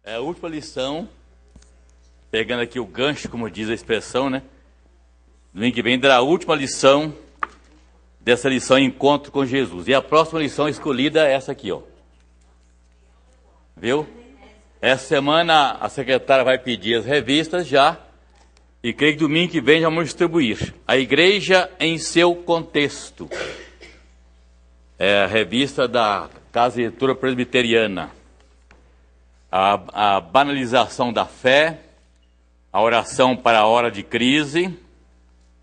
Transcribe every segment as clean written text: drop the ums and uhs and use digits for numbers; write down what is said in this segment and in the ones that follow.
É a última lição, pegando aqui o gancho, como diz a expressão, né? Domingo que vem dará a última lição dessa lição Encontro com Jesus. E a próxima lição escolhida é essa aqui, ó. Viu? Essa semana a secretária vai pedir as revistas já, e creio que domingo que vem já vamos distribuir. A Igreja em seu contexto. É a revista da Casa Editora Presbiteriana. A banalização da fé, a oração para a hora de crise,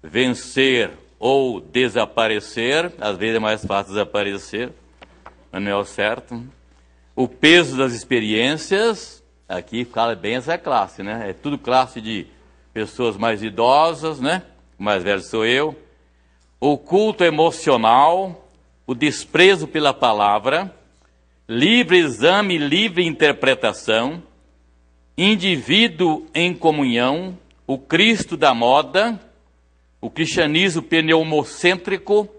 vencer ou desaparecer, às vezes é mais fácil desaparecer, mas não é o certo. O peso das experiências, aqui fala bem essa classe, né? É tudo classe de pessoas mais idosas, né? O mais velho sou eu. O culto emocional, o desprezo pela palavra, livre exame, livre interpretação, indivíduo em comunhão, o Cristo da moda, o cristianismo pneumocêntrico,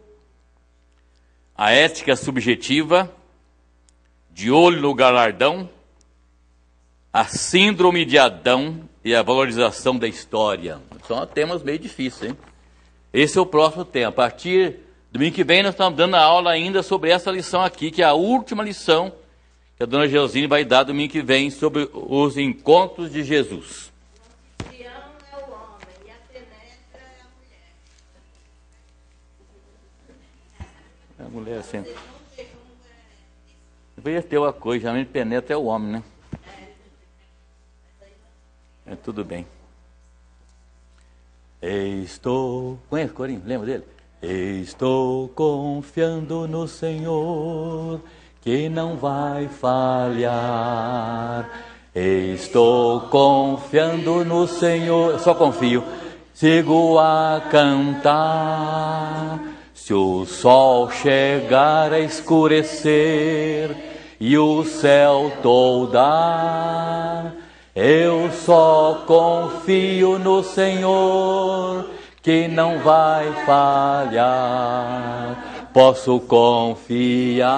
a ética subjetiva, de olho no galardão, a síndrome de Adão e a valorização da história. São temas meio difíceis, hein? Esse é o próximo tema. A partir do domingo que vem nós estamos dando aula ainda sobre essa lição aqui, que é a última lição que a dona Geosine vai dar domingo que vem sobre os encontros de Jesus. O anfitrião é o homem e a penetra é a mulher. A mulher assim. Deveria ter uma coisa, geralmente penetra é o homem, né? É tudo bem. Conhece o corinho? Lembra dele? Estou confiando no Senhor, que não vai falhar. Estou confiando no Senhor, eu só confio. Sigo a cantar. Se o sol chegar a escurecer e o céu toldar, eu só confio no Senhor, que não vai falhar. Posso confiar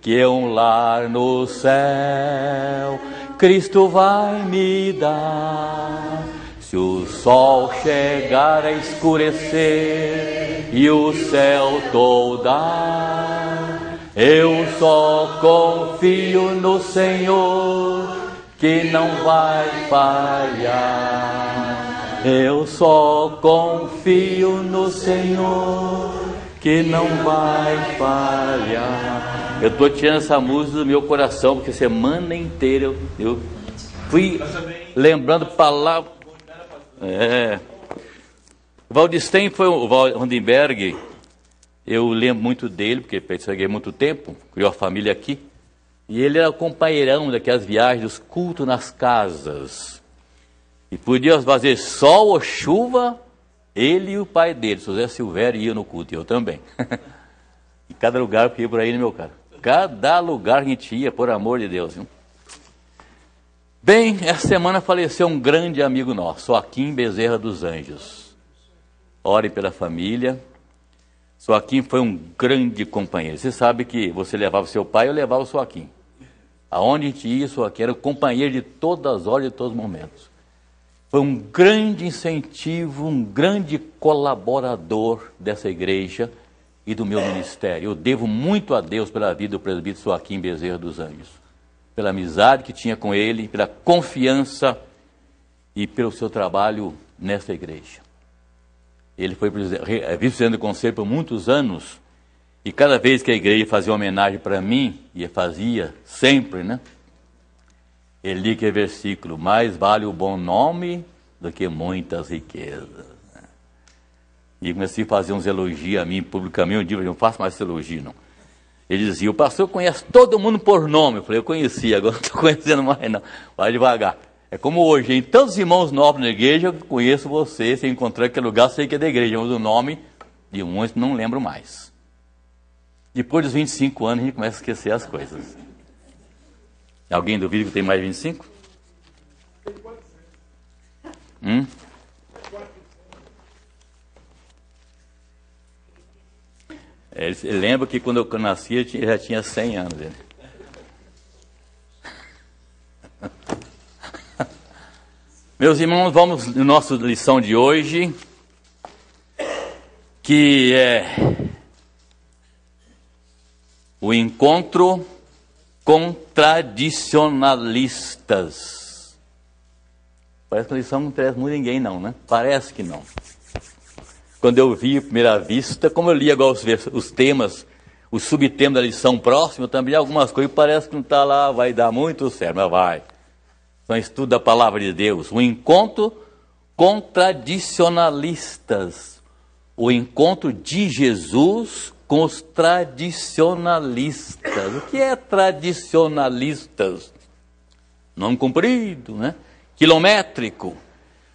que um lar no céu Cristo vai me dar. Se o sol chegar a escurecer e o céu toldar, eu só confio no Senhor, que não vai falhar. Eu só confio no Senhor, que não vai falhar. Eu estou tirando essa música do meu coração, porque semana inteira eu fui lembrando palavras. O Waldstein foi o Vandenberg. Eu lembro muito dele, porque peguei muito tempo, criou a família aqui. E ele era o companheirão daquelas viagens, dos cultos nas casas. E podia fazer sol ou chuva, ele e o pai dele, José Silvério, iam no culto, e eu também. E cada lugar que ia por aí, né, meu cara? Cada lugar que a gente ia, por amor de Deus. Viu? Bem, essa semana faleceu um grande amigo nosso, Joaquim Bezerra dos Anjos. Orem pela família. Joaquim foi um grande companheiro. Você sabe que você levava o seu pai, eu levava o Joaquim. Aonde a gente ia, o Joaquim era o companheiro de todas as horas e de todos os momentos. Foi um grande incentivo, um grande colaborador dessa igreja e do meu ministério. Eu devo muito a Deus pela vida do presbítero Joaquim Bezerra dos Anjos, pela amizade que tinha com ele, pela confiança e pelo seu trabalho nessa igreja. Ele foi vice-presidente do conselho por muitos anos, e cada vez que a igreja fazia homenagem para mim, e fazia sempre, né? Ele lia aquele versículo: mais vale o bom nome do que muitas riquezas. E comecei a fazer uns elogios a mim, publicamente. Um dia eu não faço mais esse elogio, não. Ele dizia: o pastor conhece todo mundo por nome. Eu falei: eu conheci, agora não estou conhecendo mais, não. Vai devagar. É como hoje, em tantos irmãos novos na igreja, eu conheço você, se encontrar em aquele lugar, sei que é da igreja, mas o nome de muitos não lembro mais. Depois dos 25 anos, a gente começa a esquecer as coisas. Alguém duvida que tem mais de 25? Ele lembra que quando eu nasci, ele já tinha 100 anos. Ele. Meus irmãos, vamos na nossa lição de hoje, que é o encontro com tradicionalistas. Parece que a lição não interessa muito ninguém não, né? Parece que não. Quando eu vi à primeira vista, como eu li agora os temas, os subtemas da lição próxima, também algumas coisas parece que não está lá, vai dar muito certo, mas vai. Então, estudo da palavra de Deus, o encontro com tradicionalistas, o encontro de Jesus com os tradicionalistas. O que é tradicionalistas? Nome comprido, né? Quilométrico.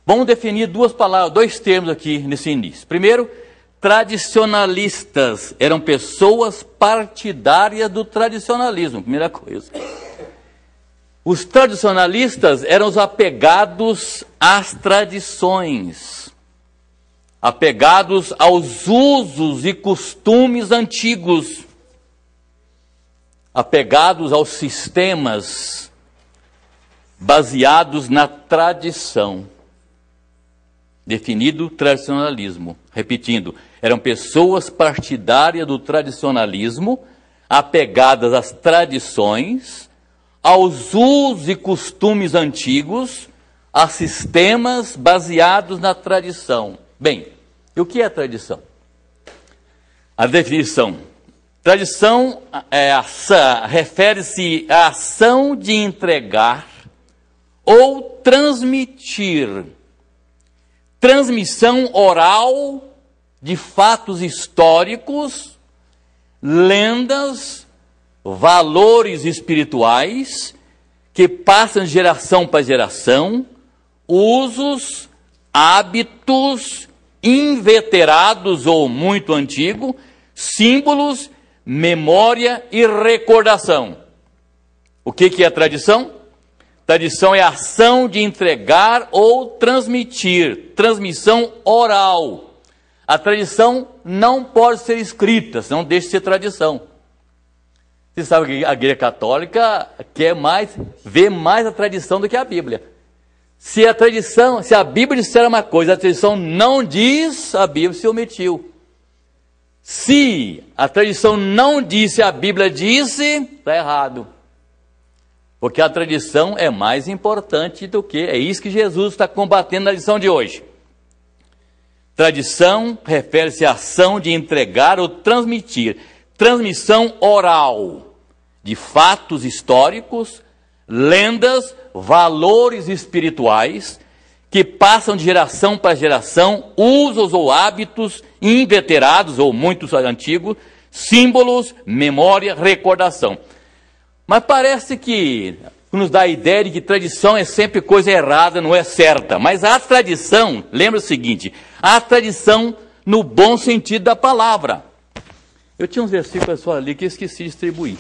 Vamos definir duas palavras, dois termos aqui nesse início. Primeiro, tradicionalistas eram pessoas partidárias do tradicionalismo, primeira coisa. Os tradicionalistas eram os apegados às tradições, apegados aos usos e costumes antigos, apegados aos sistemas baseados na tradição. Definido tradicionalismo. Repetindo, eram pessoas partidárias do tradicionalismo, apegadas às tradições, aos usos e costumes antigos, a sistemas baseados na tradição. Bem, e o que é tradição? A definição. Tradição refere-se à ação de entregar ou transmitir. Transmissão oral de fatos históricos, lendas, valores espirituais que passam de geração para geração, usos, hábitos inveterados ou muito antigos, símbolos, memória e recordação. O que é tradição? Tradição é a ação de entregar ou transmitir, transmissão oral. A tradição não pode ser escrita, senão deixa de ser tradição. Você sabe que a Igreja Católica vê mais a tradição do que a Bíblia. Se a Bíblia disser uma coisa, a tradição não diz, a Bíblia se omitiu. Se a tradição não disse, a Bíblia disse, está errado. Porque a tradição é mais importante do que... É isso que Jesus está combatendo na lição de hoje. Tradição refere-se à ação de entregar ou transmitir. Transmissão oral de fatos históricos, lendas, valores espirituais, que passam de geração para geração, usos ou hábitos inveterados ou muito antigos, símbolos, memória, recordação. Mas parece que nos dá a ideia de que tradição é sempre coisa errada, não é certa. Mas a tradição, lembra o seguinte, a tradição no bom sentido da palavra. Eu tinha uns versículos só ali que eu esqueci de distribuir.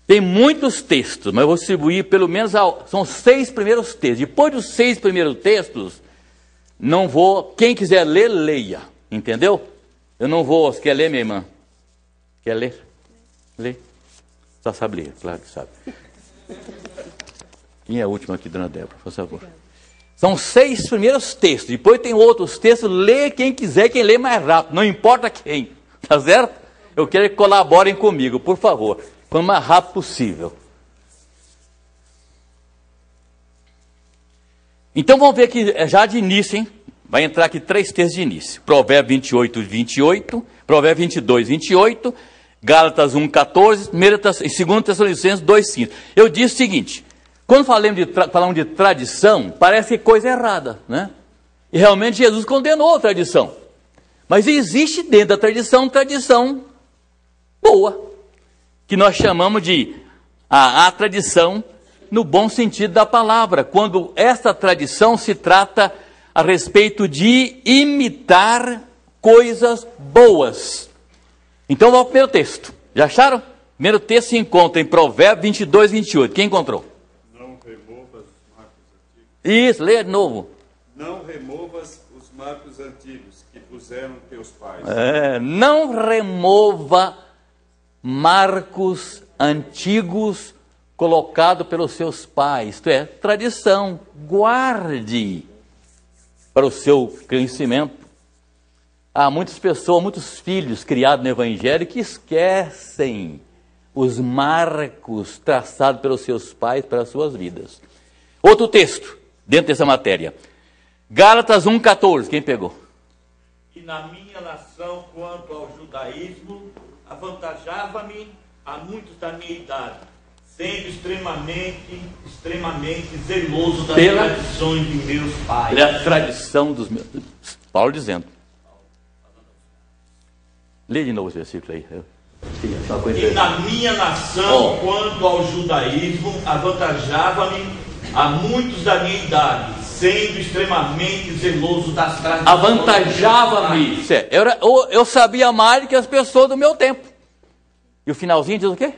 Tem muitos textos, mas eu vou distribuir pelo menos, são 6 primeiros textos. Depois dos 6 primeiros textos, não vou, quem quiser ler, leia, entendeu? Eu não vou, você quer ler, minha irmã? Quer ler? Lê. Só sabe ler, claro que sabe. Quem é a última aqui, dona Débora, por favor? São 6 primeiros textos, depois tem outros textos, lê quem quiser, quem lê mais rápido, não importa quem, tá certo? Eu quero que colaborem comigo, por favor, quanto mais rápido possível. Então vamos ver aqui, já de início, hein? Vai entrar aqui 3 textos de início. Provérbio 28, 28, Provérbio 22, 28, Gálatas 1, 14, e 2 Tessalonicenses 2, 5. Eu disse o seguinte, quando falamos de tradição, parece coisa errada, né? E realmente Jesus condenou a tradição. Mas existe dentro da tradição boa, que nós chamamos de a tradição no bom sentido da palavra, quando essa tradição se trata a respeito de imitar coisas boas. Então vamos ao primeiro texto. Já acharam? O primeiro texto se encontra em Provérbios 22, 28. Quem encontrou? Não removas os marcos antigos. Isso, leia de novo. Não removas os marcos antigos, que puseram teus pais. Não remova marcos antigos colocados pelos seus pais. Isto é, tradição. Guarde para o seu crescimento. Há muitas pessoas, muitos filhos criados no Evangelho que esquecem os marcos traçados pelos seus pais para as suas vidas. Outro texto, dentro dessa matéria. Gálatas 1,14, quem pegou? E na minha nação, quanto ao judaísmo, avantajava-me a muitos da minha idade, sendo extremamente zeloso das tradições de meus pais. Pela tradição dos meus... Paulo dizendo. Lê de novo esse versículo aí. E na minha nação, quanto ao judaísmo, avantajava-me a muitos da minha idade, sendo extremamente zeloso das tradições. Avantajava-me. Eu sabia mais do que as pessoas do meu tempo. E o finalzinho diz o quê?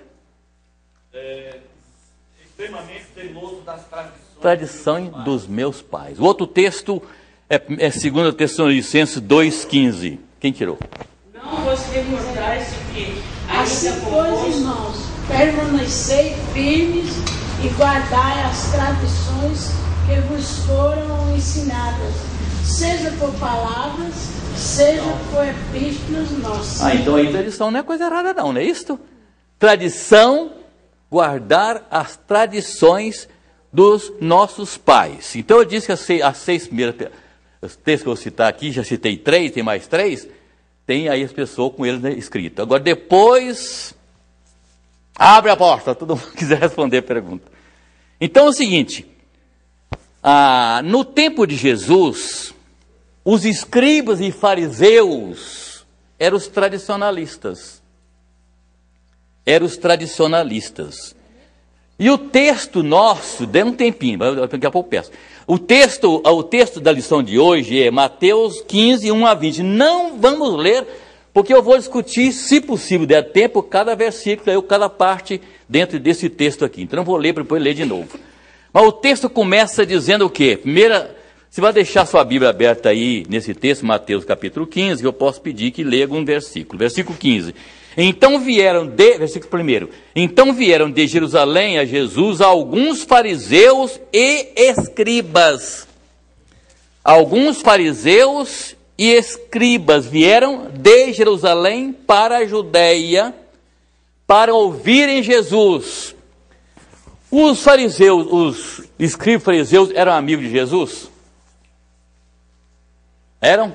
Extremamente zeloso das tradições. Tradição dos meus pais. O outro texto é 2 Tessalonicenses 2,15. Quem tirou? Não vos recordais de que Assim, pois, irmãos, permanecei firmes e guardai as tradições que vos foram ensinadas, seja por palavras, seja por epístolas nossas. Então aí tradição não é coisa errada não é isto? Tradição, guardar as tradições dos nossos pais. Então eu disse que as 6 primeiras, os textos que eu vou citar aqui, já citei 3, tem mais 3, tem aí as pessoas com eles escrito. Agora depois, abre a porta, todo mundo quiser responder a pergunta. Então é o seguinte, no tempo de Jesus, os escribas e fariseus eram os tradicionalistas. E o texto nosso, dê um tempinho, daqui a pouco peço. O texto da lição de hoje é Mateus 15, 1 a 20. Não vamos ler, porque eu vou discutir, se possível der tempo, cada versículo, cada parte dentro desse texto aqui. Então não vou ler para depois ler de novo. Mas o texto começa dizendo o quê? Primeira, você vai deixar sua Bíblia aberta aí nesse texto, Mateus capítulo 15, que eu posso pedir que leia um versículo. Versículo 15. Versículo 1. Então vieram de Jerusalém a Jesus alguns fariseus e escribas. Alguns fariseus e escribas vieram de Jerusalém para a Judeia para ouvirem Jesus. Os fariseus, os escribas fariseus eram amigos de Jesus? Eram?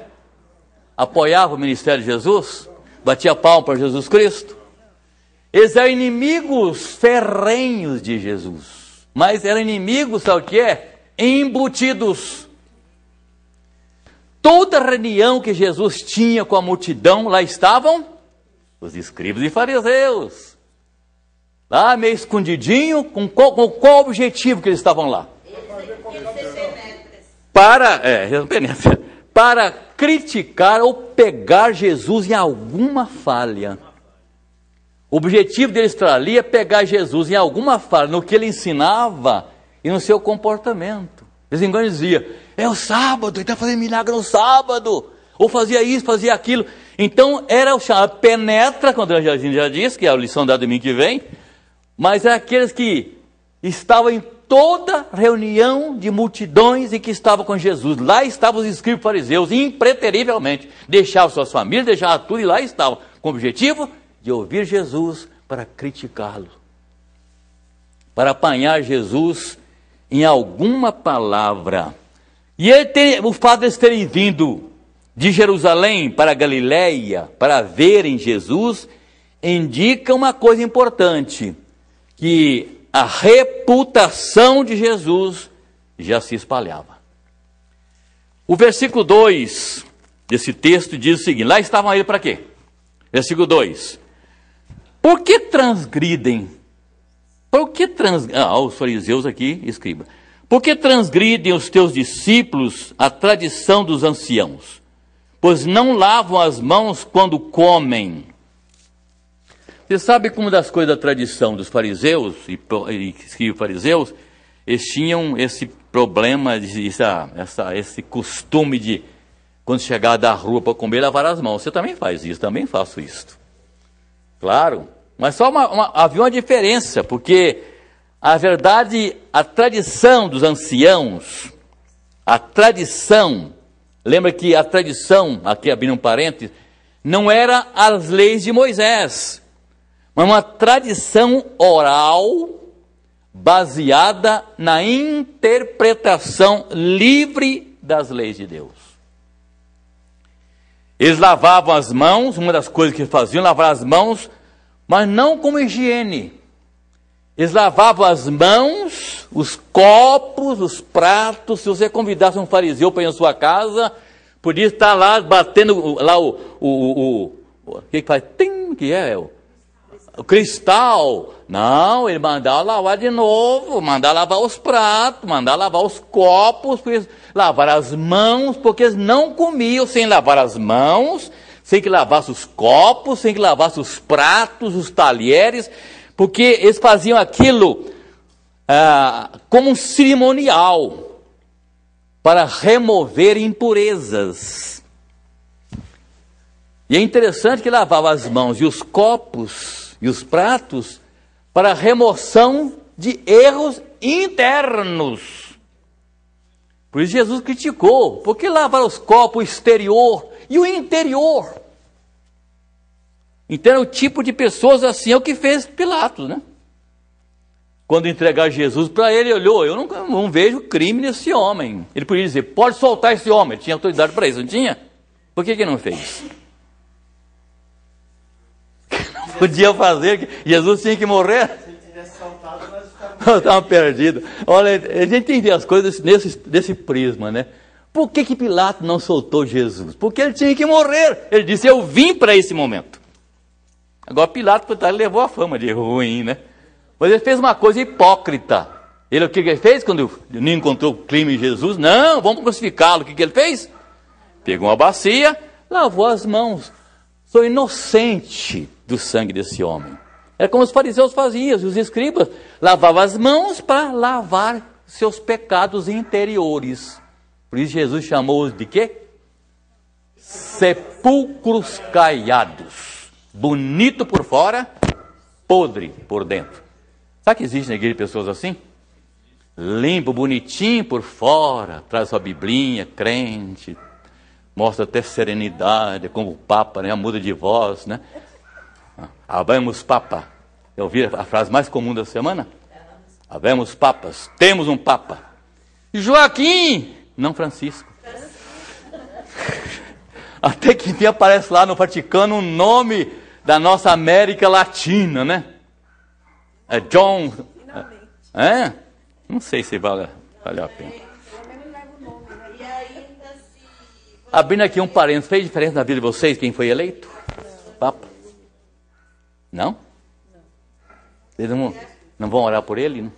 Apoiavam o ministério de Jesus? Batia palma para Jesus Cristo? Eles eram inimigos ferrenhos de Jesus. Mas eram inimigos, sabe o que é? Embutidos. Toda reunião que Jesus tinha com a multidão, lá estavam os escribas e fariseus. Lá meio escondidinho, com qual objetivo que eles estavam lá? Para criticar ou pegar Jesus em alguma falha. O objetivo deles estar ali é pegar Jesus em alguma falha, no que ele ensinava e no seu comportamento. Eles diziam, é o sábado, ele está fazendo milagre no sábado, ou fazia isso, fazia aquilo. Então era o chamado penetra, quando a gente já disse, que é a lição da domingo que vem, mas é aqueles que estavam em toda reunião de multidões e que estavam com Jesus. Lá estavam os escribas e fariseus, impreterivelmente. Deixavam suas famílias, deixavam tudo e lá estavam, com o objetivo de ouvir Jesus para criticá-lo. Para apanhar Jesus em alguma palavra. E o fato de eles terem vindo de Jerusalém para Galiléia para verem Jesus, indica uma coisa importante, que a reputação de Jesus já se espalhava. O versículo 2 desse texto diz o seguinte, lá estavam eles para quê? Versículo 2. Por que transgridem? Os fariseus aqui, escriba. Por que transgridem os teus discípulos a tradição dos anciãos? Pois não lavam as mãos quando comem. Você sabe como das coisas da tradição dos fariseus e fariseus, eles tinham esse problema, esse costume de quando chegar da rua para comer, lavar as mãos. Você também faz isso, também faço isso. Claro, mas só havia uma diferença, porque a verdade, a tradição dos anciãos, a tradição, lembra que a tradição, aqui abrindo um parênteses, não era as leis de Moisés, mas uma tradição oral baseada na interpretação livre das leis de Deus. Eles lavavam as mãos, uma das coisas que faziam, lavar as mãos, mas não como higiene. Eles lavavam as mãos, os copos, os pratos. Se você convidasse um fariseu para ir na sua casa, podia estar lá batendo lá o que faz? Tim, que é o cristal. Não, ele mandava lavar de novo, mandava lavar os pratos, mandava lavar os copos, lavar as mãos, porque eles não comiam sem lavar as mãos, sem que lavasse os copos, sem que lavasse os pratos, os talheres, porque eles faziam aquilo como um cerimonial para remover impurezas. E é interessante que lavava as mãos e os copos e os pratos para remoção de erros internos. Por isso Jesus criticou, porque lavar os copos, o exterior e o interior. Então, o tipo de pessoas assim é o que fez Pilatos, né? Quando entregar Jesus para ele, ele olhou, eu não vejo crime nesse homem. Ele podia dizer, pode soltar esse homem, ele tinha autoridade para isso, não tinha? Por que não fez? Não podia fazer, Jesus tinha que morrer? Se ele tivesse soltado, nós estávamos perdidos. Olha, a gente tem que ver as coisas desse prisma, né? Por que Pilatos não soltou Jesus? Porque ele tinha que morrer. Ele disse, eu vim para esse momento. Agora Pilatos levou a fama de ruim, né? Mas ele fez uma coisa hipócrita. O que ele fez quando não encontrou crime em Jesus? Não, vamos crucificá-lo. O que ele fez? Pegou uma bacia, lavou as mãos. Sou inocente do sangue desse homem. É como os fariseus faziam, os escribas lavavam as mãos para lavar seus pecados interiores. Por isso Jesus chamou-os de quê? Sepulcros caiados. Bonito por fora, podre por dentro. Sabe que existe na igreja pessoas assim? Limpo, bonitinho por fora, traz sua biblinha, crente, mostra até serenidade, como o Papa, né? Muda de voz, né? Havemos Papa. Eu ouvi a frase mais comum da semana? Havemos Papas, temos um Papa. Joaquim, não Francisco. Até que dia aparece lá no Vaticano o nome da nossa América Latina, né? É John. É? Não sei se vale a pena. Abrindo aqui um parênteses, fez diferença na vida de vocês quem foi eleito? Papa? Não? Vocês não vão orar por ele?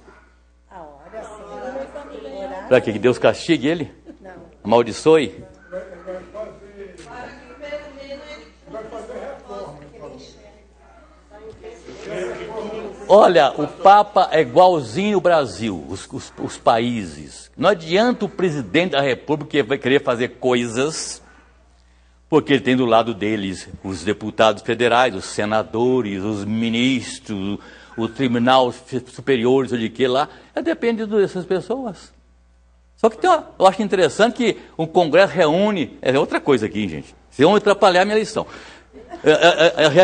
Para que Deus castigue ele? Amaldiçoe? Olha, o Papa é igualzinho o Brasil, os países. Não adianta o presidente da República vai querer fazer coisas, porque ele tem do lado deles os deputados federais, os senadores, os ministros, o Tribunal Superior, de que lá, depende dessas pessoas. Só que eu acho interessante que o Congresso reúne, é outra coisa aqui, gente, vocês vão atrapalhar a minha lição.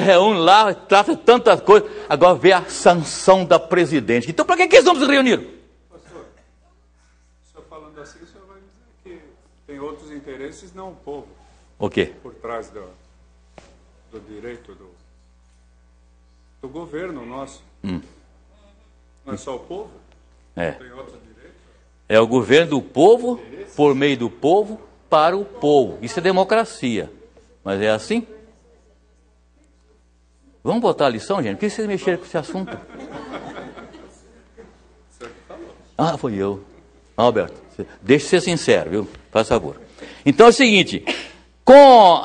Reúne lá, trata tantas coisas, agora vê a sanção da presidente. Então, para que eles vão se reunir? Pastor, o senhor falando assim, o senhor vai dizer que tem outros interesses, não o povo. O quê? Por trás do direito do governo nosso. Não é só o povo? É. Tem outros direitos? É o governo do povo, por meio do povo, para o povo. Isso é democracia. Mas é assim? Vamos botar a lição, gente? Por que vocês mexeram com esse assunto? Ah, foi eu. Alberto, deixe de ser sincero, viu? Faz favor. Então é o seguinte,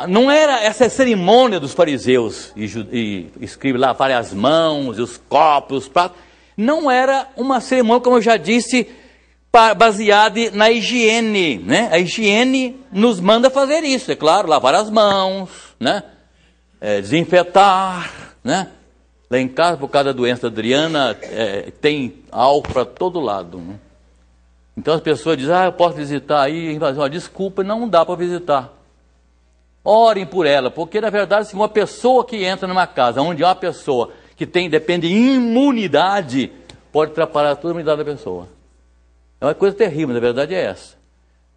não era essa cerimônia dos fariseus e escreve lá, lavar as mãos, os copos, os pratos. Não era uma cerimônia, como eu já disse, baseada na higiene, né? A higiene nos manda fazer isso, é claro, lavar as mãos, né? Desinfetar, né? Lá em casa, por causa da doença da Adriana, tem álcool para todo lado, né? Então as pessoas dizem, eu posso visitar aí, desculpa, não dá para visitar. Orem por ela, porque na verdade, se uma pessoa que entra numa casa, onde há uma pessoa que depende de imunidade, pode atrapalhar toda a imunidade da pessoa. É uma coisa terrível, na verdade é essa.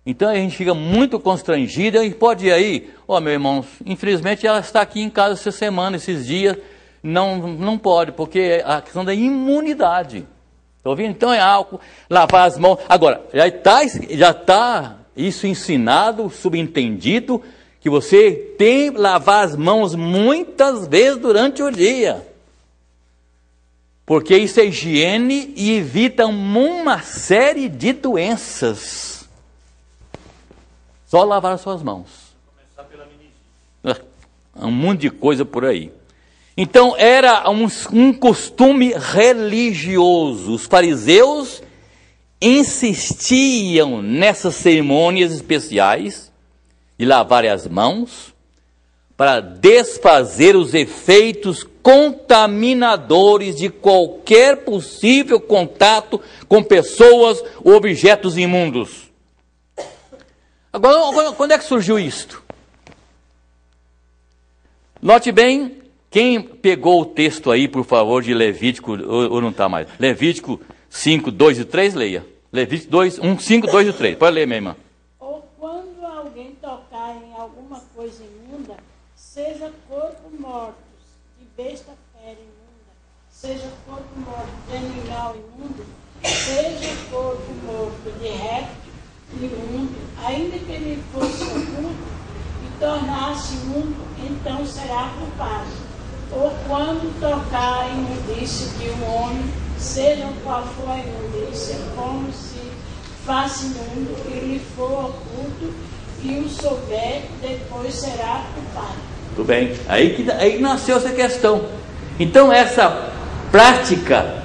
Então a gente fica muito constrangido, e pode ir aí, meu irmão, infelizmente ela está aqui em casa essa semana, esses dias, não pode, porque é a questão da imunidade. Está ouvindo? Então é álcool, lavar as mãos. Agora, já está isso ensinado, subentendido, que você tem que lavar as mãos muitas vezes durante o dia. Porque isso é higiene e evita uma série de doenças. Só lavar as suas mãos. Começar pela meningite. Um monte de coisa por aí. Então era um costume religioso. Os fariseus insistiam nessas cerimônias especiais de lavar as mãos para desfazer os efeitos contaminadores de qualquer possível contato com pessoas ou objetos imundos. Agora, quando é que surgiu isto? Note bem, quem pegou o texto aí, por favor, de Levítico, ou não está mais? Levítico 5, 2 e 3, leia. Levítico 2, 1, 5, 2 e 3. Pode ler, minha irmã. Ou quando alguém tocar em alguma coisa imunda, seja corpo morto, de besta fera imunda, seja corpo morto de animal imundo, seja corpo morto de réptil imundo, ainda que ele fosse oculto e tornasse imundo, então será culpado. Ou quando tocar a imundícia de um homem, seja qual for a imundícia, como se faça imundo e lhe for oculto e o souber, depois será culpado. Tudo bem. Aí nasceu essa questão. Então essa prática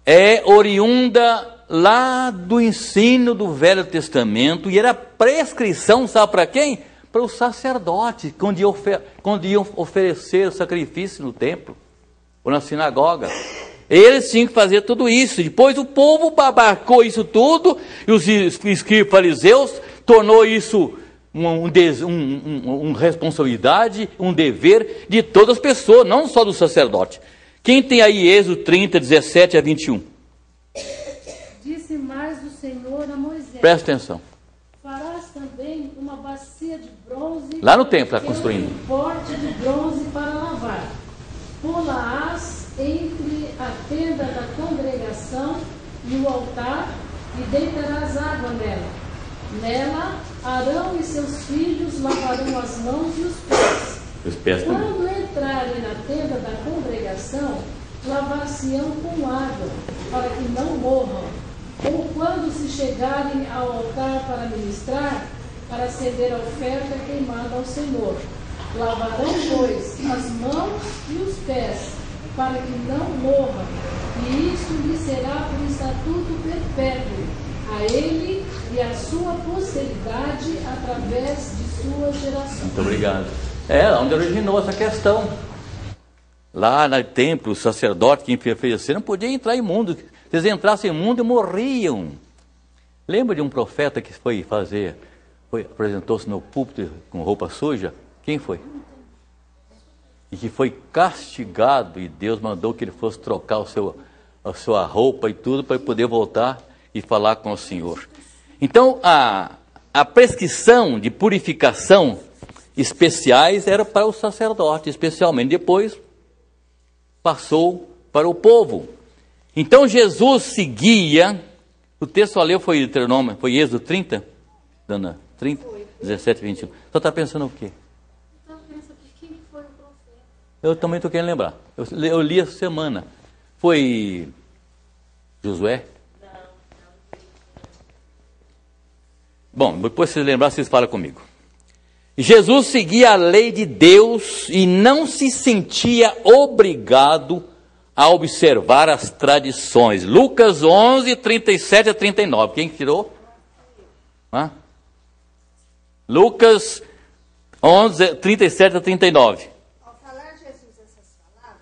é oriunda lá do ensino do Velho Testamento, e era prescrição, sabe para quem? Para os sacerdotes, quando iam oferecer o sacrifício no templo, ou na sinagoga. Eles tinham que fazer tudo isso. Depois o povo abarcou isso tudo, e os escribas fariseus tornou isso uma responsabilidade, um dever de todas as pessoas, não só do sacerdote. Quem tem aí Êxodo 30, 17 a 21? Disse mais o Senhor a Moisés. Presta atenção. Farás também uma bacia de bronze. Lá no templo está construindo. Um pote de bronze para lavar. Pô-la-ás entre a tenda da congregação e o altar, e deitarás água nela. Nela, Arão e seus filhos lavarão as mãos e os pés. Os pés também. Quando entrarem na tenda da congregação, lavar-se-ão com água, para que não morram. Ou quando se chegarem ao altar para ministrar, para acender a oferta queimada ao Senhor. Lavarão, pois, as mãos e os pés, para que não morram, e isto lhe será por estatuto perpétuo, a ele e a sua posteridade, através de sua geração. Muito obrigado. Onde originou essa questão. Lá no templo, o sacerdote que oferecia não podia entrar imundo. Se eles entrassem imundo, morriam. Lembra de um profeta que apresentou-se no púlpito com roupa suja? Quem foi? E que foi castigado, e Deus mandou que ele fosse trocar a sua roupa e tudo, para ele poder voltar e falar com o Senhor. Então, a prescrição de purificação especiais era para o sacerdote, especialmente. Depois passou para o povo. Então Jesus seguia, o texto só leu foi Deuteronômio, foi Êxodo 30, Dana, 30, 17, 21. Só está pensando o quê? Eu também estou querendo lembrar. Eu li essa semana. Foi Josué? Bom, depois vocês lembrar, vocês falam comigo. Jesus seguia a lei de Deus e não se sentia obrigado a observar as tradições. Lucas 11, 37 a 39. Quem tirou? Lucas 11, 37 a 39. Ao falar Jesus essas palavras,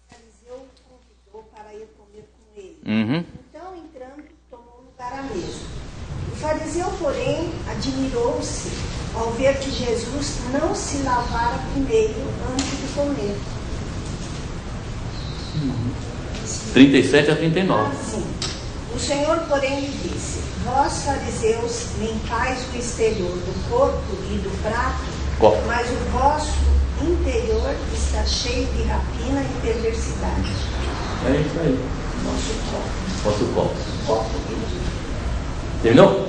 o fariseu o convidou para ir comer com ele. Então, entrando, tomou lugar à mesa. O fariseu, porém, admirou-se ao ver que Jesus não se lavara primeiro antes de comer. 37 a 39. Assim, o Senhor, porém, lhe disse: vós, fariseus, limpais o exterior do corpo e do prato, mas o vosso interior está cheio de rapina e perversidade. É isso aí. Nosso copo. Terminou?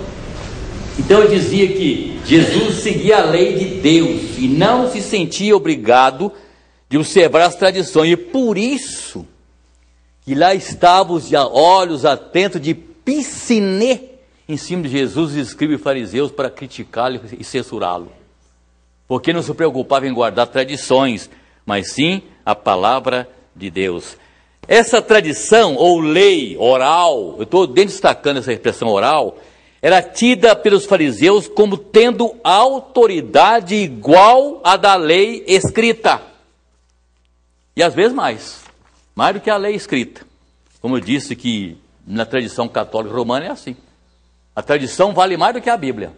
Então eu dizia que Jesus seguia a lei de Deus e não se sentia obrigado de observar as tradições. E por isso que lá estavam os olhos atentos de piscinê em cima de Jesus, e escribas e fariseus, para criticá-lo e censurá-lo. Porque não se preocupava em guardar tradições, mas sim a palavra de Deus. Essa tradição ou lei oral, eu estou destacando essa expressão oral, era tida pelos fariseus como tendo autoridade igual à da lei escrita. E às vezes mais do que a lei escrita. Como eu disse que na tradição católica romana é assim. A tradição vale mais do que a Bíblia.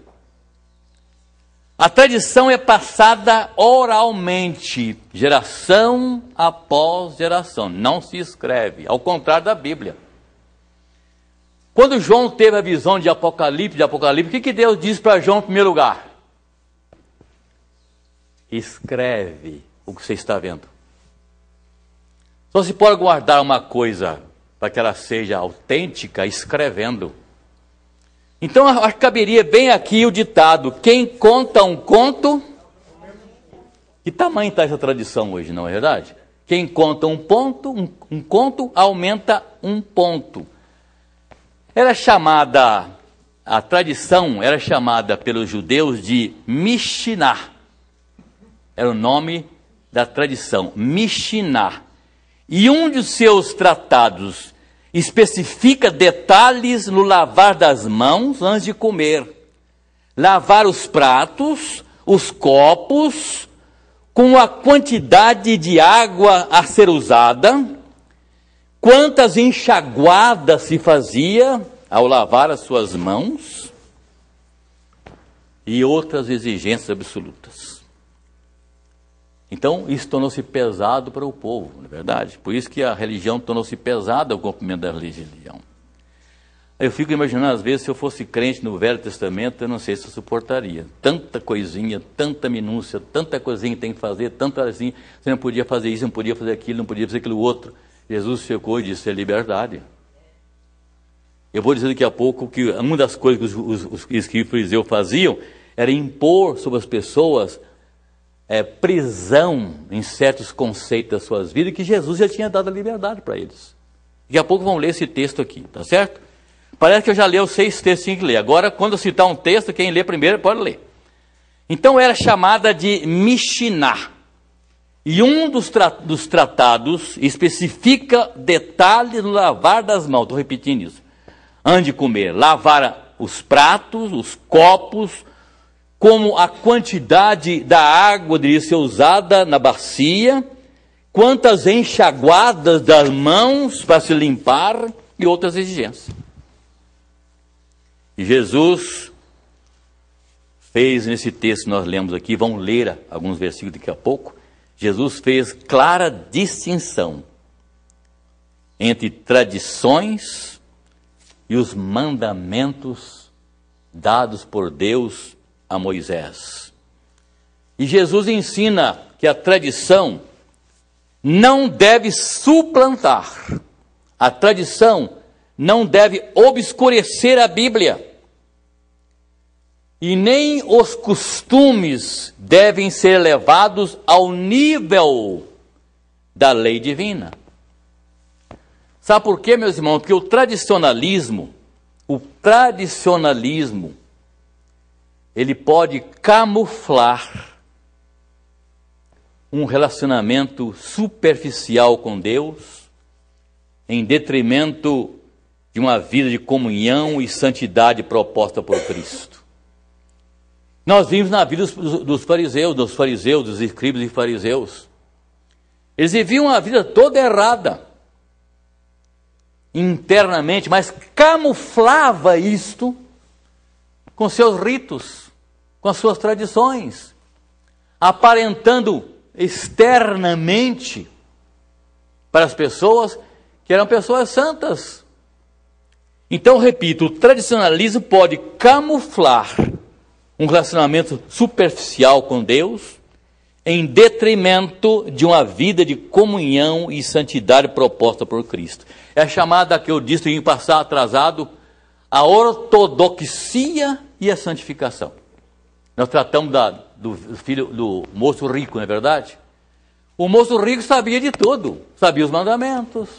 A tradição é passada oralmente, geração após geração. Não se escreve, ao contrário da Bíblia. Quando João teve a visão de Apocalipse, o que Deus disse para João em primeiro lugar? Escreve o que você está vendo. Só se pode guardar uma coisa para que ela seja autêntica escrevendo. Então, acho que caberia bem aqui o ditado: quem conta um conto... Que tamanho está essa tradição hoje, não é verdade? Quem conta um conto, aumenta um ponto. A tradição era chamada pelos judeus de Mishnah. Era o nome da tradição, Mishnah. E um de seus tratados especifica detalhes no lavar das mãos antes de comer. Lavar os pratos, os copos, com a quantidade de água a ser usada, quantas enxaguadas se fazia ao lavar as suas mãos e outras exigências absolutas. Então, isso tornou-se pesado para o povo, não é verdade? Por isso que a religião tornou-se pesada, o cumprimento da religião. Eu fico imaginando, às vezes, se eu fosse crente no Velho Testamento, eu não sei se eu suportaria. Tanta coisinha, tanta minúcia, tanta coisinha que tem que fazer, tanta assim, você não podia fazer isso, não podia fazer aquilo, não podia fazer aquilo outro. Jesus ficou e disse: é liberdade. Eu vou dizer daqui a pouco que uma das coisas que os escribas fariseus faziam era impor sobre as pessoas prisão em certos conceitos das suas vidas, que Jesus já tinha dado a liberdade para eles. Daqui a pouco vamos ler esse texto aqui, tá certo? Parece que eu já li os 6 textos que ler. Agora, quando eu citar um texto, quem lê primeiro pode ler. Então, era chamada de Mishnah. E um dos tratados especifica detalhes no lavar das mãos. Estou repetindo isso. Antes de comer, lavar os pratos, os copos, como a quantidade da água deveria ser usada na bacia, quantas enxaguadas das mãos para se limpar e outras exigências. E Jesus fez nesse texto que nós lemos aqui, vamos ler alguns versículos daqui a pouco, Jesus fez clara distinção entre tradições e os mandamentos dados por Deus a Moisés. E Jesus ensina que a tradição não deve suplantar, a tradição não deve obscurecer a Bíblia, e nem os costumes devem ser levados ao nível da lei divina. Sabe por quê, meus irmãos? Porque o tradicionalismo, ele pode camuflar um relacionamento superficial com Deus, em detrimento de uma vida de comunhão e santidade proposta por Cristo. Nós vimos na vida dos fariseus, dos escribas e fariseus. Eles viviam a vida toda errada, internamente, mas camuflava isto com seus ritos, com as suas tradições, aparentando externamente para as pessoas que eram pessoas santas. Então, repito, o tradicionalismo pode camuflar um relacionamento superficial com Deus em detrimento de uma vida de comunhão e santidade proposta por Cristo. É a chamada, que eu disse em passado atrasado, a ortodoxia e a santificação. Nós tratamos do moço rico, não é verdade? O moço rico sabia de tudo, sabia os mandamentos.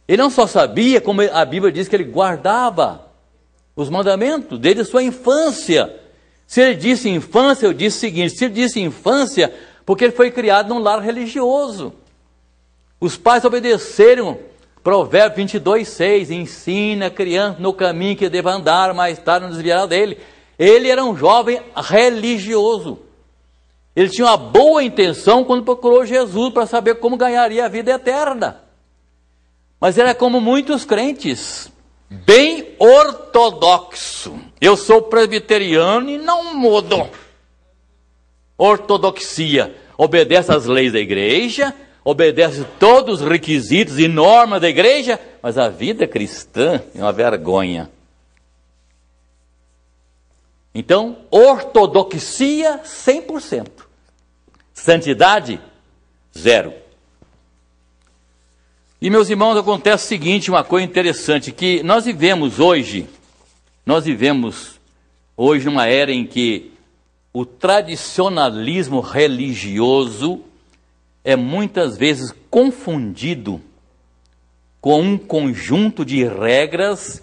Ele não só sabia, como a Bíblia diz que ele guardava os mandamentos desde sua infância. Se ele disse infância, eu disse o seguinte: se ele disse infância, porque ele foi criado num lar religioso. Os pais obedeceram Provérbios 22:6, ensina a criança no caminho que deve andar, mais tarde não desviará dele. Ele era um jovem religioso. Ele tinha uma boa intenção quando procurou Jesus para saber como ganharia a vida eterna. Mas era como muitos crentes, bem ortodoxo. Eu sou presbiteriano e não mudo. Ortodoxia. Obedece às leis da igreja, obedece todos os requisitos e normas da igreja, mas a vida cristã é uma vergonha. Então, ortodoxia 100%. Santidade, 0%. E, meus irmãos, acontece o seguinte, uma coisa interessante, que nós vivemos hoje numa era em que o tradicionalismo religioso é muitas vezes confundido com um conjunto de regras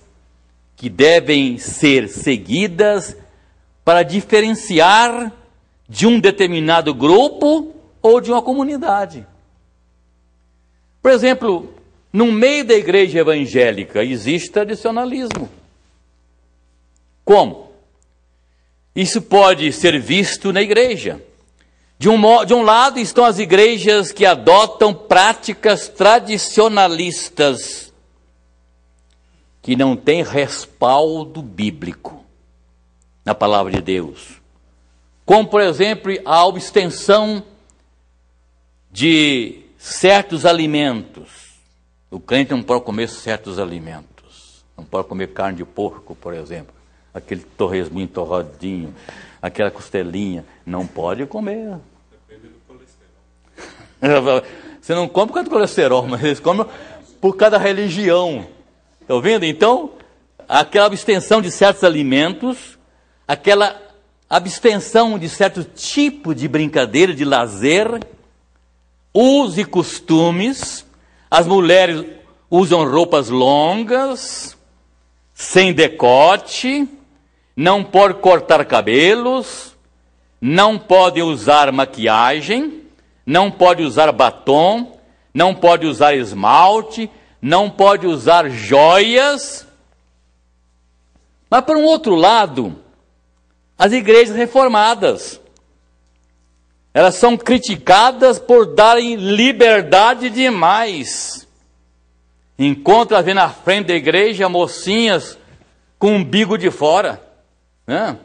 que devem ser seguidas para diferenciar de um determinado grupo ou de uma comunidade. Por exemplo, no meio da igreja evangélica existe tradicionalismo. Como? Isso pode ser visto na igreja. De um lado estão as igrejas que adotam práticas tradicionalistas, que não têm respaldo bíblico na palavra de Deus. Como, por exemplo, a abstenção de certos alimentos. O crente não pode comer certos alimentos. Não pode comer carne de porco, por exemplo. Aquele torresminho torradinho, aquela costelinha. Não pode comer. Depende do colesterol. Você não come por causa do colesterol, mas eles comem por causa da religião. Está ouvindo? Então, aquela abstenção de certos alimentos, aquela abstenção de certo tipo de brincadeira, de lazer, usos e costumes. As mulheres usam roupas longas, sem decote, não pode cortar cabelos, não pode usar maquiagem, não pode usar batom, não pode usar esmalte, não pode usar joias. Mas, por um outro lado, as igrejas reformadas, elas são criticadas por darem liberdade demais. Encontra vendo na frente da igreja mocinhas com o umbigo de fora, né?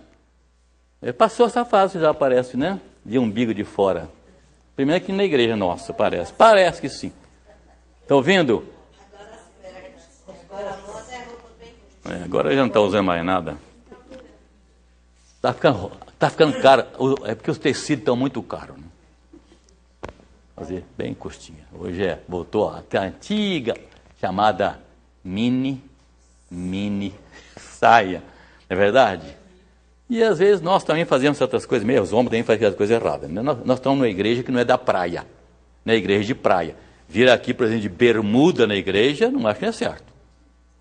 Passou essa fase, já aparece, né? De umbigo de fora. Primeiro que na igreja nossa, parece que sim. Estão ouvindo? Agora já não está usando mais nada. Está ficando caro. É porque os tecidos estão muito caros, né? Fazer bem curtinha. Hoje voltou até a antiga, chamada mini saia. Não é verdade? E às vezes nós também fazemos certas coisas, meio os homens também fazem as coisas erradas. Nós estamos numa igreja que não é da praia, não é igreja de praia. Vir aqui, por exemplo, de bermuda na igreja, não acho que é certo.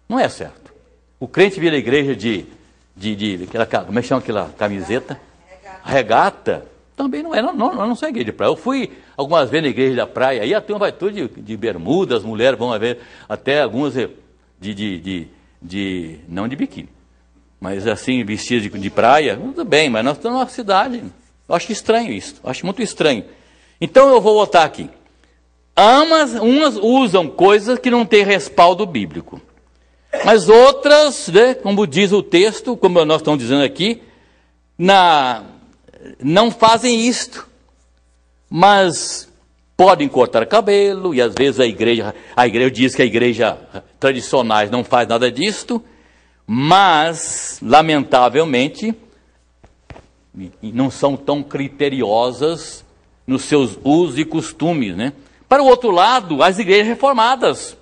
Não é certo. O crente vir à igreja de aquela, como é que chama aquela camiseta? Regata. Também não é, não sou igreja de praia. Eu fui algumas vezes na igreja da praia, aí a turma vai tudo de bermuda, as mulheres vão ver até algumas não de biquíni, mas assim, vestidas de praia, tudo bem, mas nós estamos numa cidade, eu acho estranho isso, acho muito estranho. Então eu vou botar aqui, umas usam coisas que não têm respaldo bíblico, mas outras, né, como diz o texto, como nós estamos dizendo aqui, não fazem isto, mas podem cortar cabelo, e às vezes a igreja diz que a igreja tradicionais não faz nada disto, mas, lamentavelmente, não são tão criteriosas nos seus usos e costumes, né? Para o outro lado, as igrejas reformadas,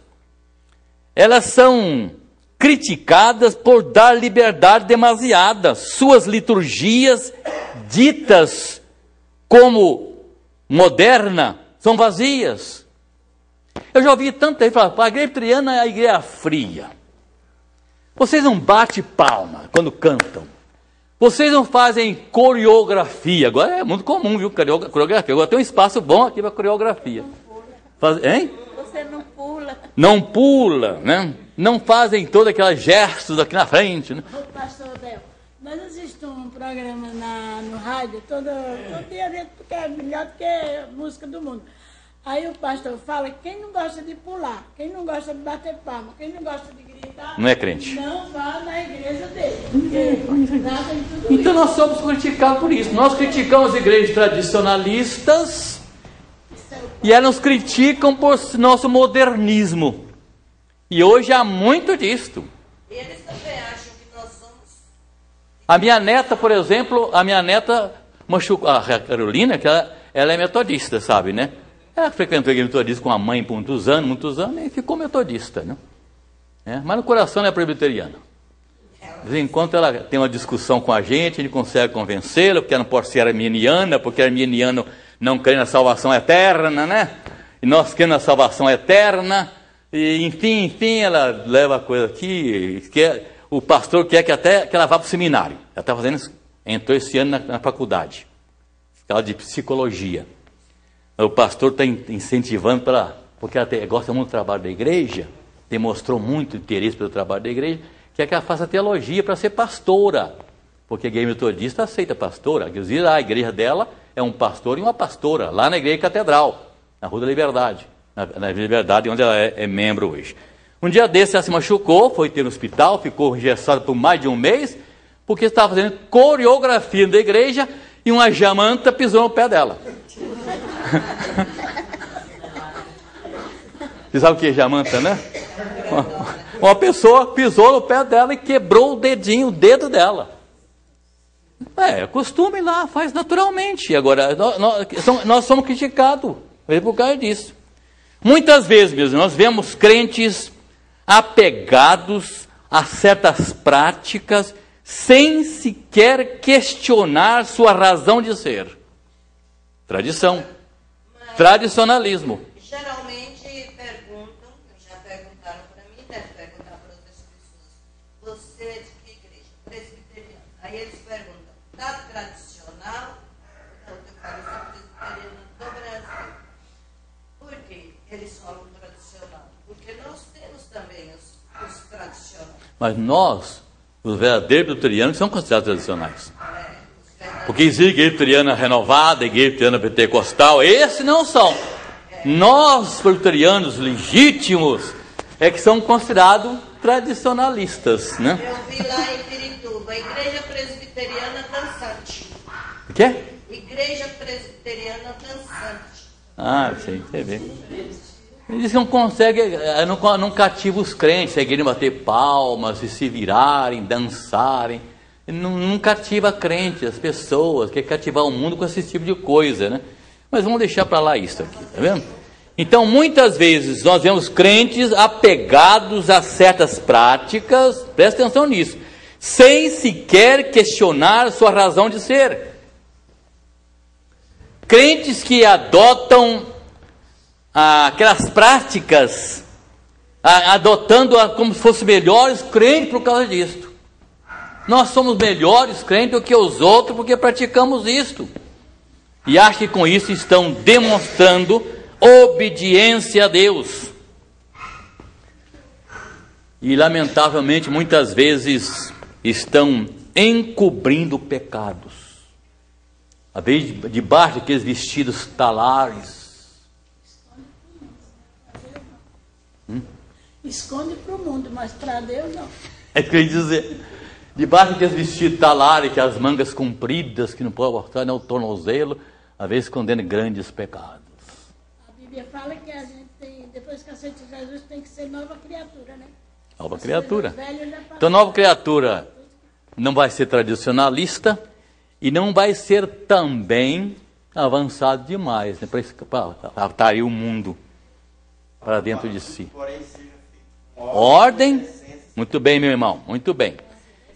elas são criticadas por dar liberdade demasiada. Suas liturgias, ditas como moderna, são vazias. Eu já ouvi tanta gente falar, a igreja presbiteriana é a igreja fria. Vocês não batem palma quando cantam. Vocês não fazem coreografia. Agora é muito comum, viu, coreografia. Agora tem um espaço bom aqui para coreografia. Hein? Você não pula. Não pula, né? Não fazem todos aqueles gestos aqui na frente, né? Ô, pastor Abel, nós assistimos um programa no rádio, todo dia, porque é melhor do que a música do mundo. Aí o pastor fala que quem não gosta de pular, quem não gosta de bater palma, quem não gosta de gritar, não é crente. Não vá na igreja dele. Porque então nós somos criticados por isso. Nós criticamos as igrejas tradicionalistas e elas nos criticam por nosso modernismo. E hoje há muito disto. E eles também acham que nós somos... A minha neta, por exemplo, machucou, a Carolina, que ela é metodista, sabe, né? Ela frequentou a igreja metodista com a mãe por muitos anos, e ficou metodista, né? Mas no coração ela é presbiteriana. De vez em quando ela tem uma discussão com a gente consegue convencê-la, porque ela não pode ser arminiana, porque arminiano não crê na salvação eterna, né? E nós cremos na salvação eterna, e enfim, ela leva a coisa aqui, o pastor quer que ela vá para o seminário. Ela está fazendo isso, entrou esse ano na faculdade, escola de psicologia. O pastor está incentivando porque ela gosta muito do trabalho da igreja, demonstrou muito interesse pelo trabalho da igreja, quer que ela faça teologia para ser pastora, porque a igreja metodista aceita pastora. Inclusive, a igreja dela é um pastor e uma pastora, lá na igreja catedral, na Rua da Liberdade, na Liberdade, onde ela é membro hoje. Um dia desse ela se machucou, foi ter no hospital, ficou engessada por mais de um mês, porque estava fazendo coreografia da igreja e uma jamanta pisou no pé dela. Você sabe o que é jamanta, né? Uma pessoa pisou no pé dela e quebrou o dedo dela. É costume lá, faz naturalmente. Agora, nós somos criticados por causa disso. Muitas vezes, mesmo, nós vemos crentes apegados a certas práticas sem sequer questionar sua razão de ser. Tradição. Tradicionalismo. Geralmente perguntam, já perguntaram para mim, deve perguntar para outras pessoas, você é de que igreja? Presbiteriana. Aí eles perguntam, da tradicional? Então eu falo, sou presbiteriana do Brasil. Por que eles falam tradicional? Porque nós temos também os tradicionais. Mas nós, os verdadeiros presbiterianos, são considerados tradicionais. Porque existe igreja presbiteriana renovada, igreja presbiteriana pentecostal, esses não são. Nós, presbiterianos legítimos, é que são considerados tradicionalistas, né? Eu vi lá em Pirituba, a igreja presbiteriana dançante. O quê? Igreja presbiteriana dançante. Ah, sim, você vê. Eles não conseguem, não cativam os crentes, a igreja bater palmas, e se virarem, dançarem. Não cativa crente, as pessoas, quer cativar o mundo com esse tipo de coisa, né? Mas vamos deixar para lá isso aqui, tá vendo? Então, muitas vezes, nós vemos crentes apegados a certas práticas, presta atenção nisso, sem sequer questionar sua razão de ser. Crentes que adotam aquelas práticas, adotando como se fossem melhores crentes por causa disso. Nós somos melhores crentes do que os outros porque praticamos isto. e acham que com isso estão demonstrando obediência a Deus. E lamentavelmente muitas vezes estão encobrindo pecados. Às vezes debaixo daqueles vestidos talares. Esconde para o mundo, mas para Deus não. É isso que eu ia dizer. Debaixo daqueles vestidos talares, que as mangas compridas, que não pode mostrar nem o tornozelo, às vezes escondendo grandes pecados. A Bíblia fala que a gente tem, depois que aceita Jesus, tem que ser nova criatura, né? Nova criatura. Então, nova criatura não vai ser tradicionalista e não vai ser também avançado demais, né, para atrair o mundo para dentro de si. Ordem, muito bem, meu irmão, muito bem.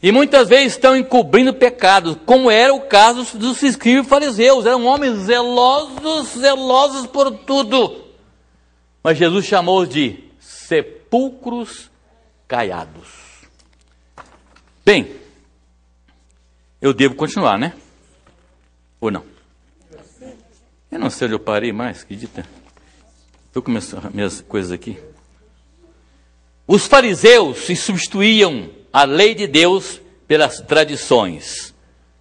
E muitas vezes estão encobrindo pecados, como era o caso dos escribas e fariseus. Eram homens zelosos por tudo. Mas Jesus chamou-os de sepulcros caiados. Bem, eu devo continuar, né? Ou não? Eu não sei onde eu parei mais, acredita? Estou com minhas coisas aqui. Os fariseus se substituíam a lei de Deus pelas tradições.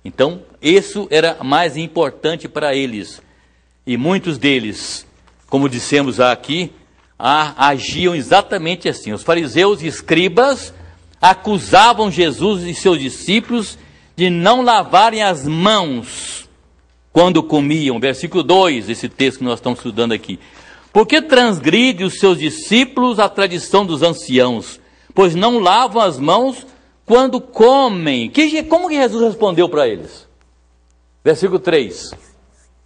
Então, isso era mais importante para eles. E muitos deles, como dissemos aqui, agiam exatamente assim. Os fariseus e escribas acusavam Jesus e seus discípulos de não lavarem as mãos quando comiam. Versículo 2, esse texto que nós estamos estudando aqui. Por que transgride os seus discípulos a tradição dos anciãos? Pois não lavam as mãos quando comem. Como que Jesus respondeu para eles? Versículo 3.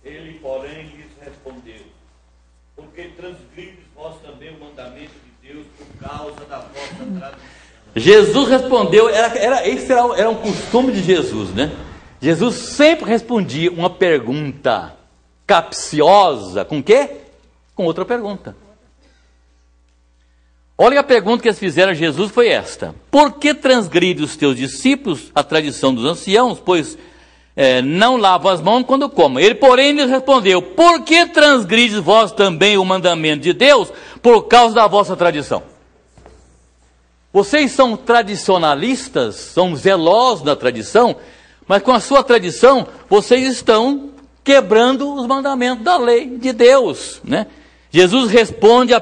Ele, porém, lhes respondeu: porque transgrides vós também o mandamento de Deus por causa da vossa tradição. Jesus respondeu, esse era um costume de Jesus, né? Jesus sempre respondia uma pergunta capciosa, com o quê? Com outra pergunta. Olha, a pergunta que eles fizeram a Jesus foi esta: por que transgride os teus discípulos a tradição dos anciãos, pois não lavam as mãos quando comem? Ele, porém, lhes respondeu: por que transgrides vós também o mandamento de Deus por causa da vossa tradição? Vocês são tradicionalistas, são zelosos da tradição, mas com a sua tradição, vocês estão quebrando os mandamentos da lei de Deus, né? Jesus responde a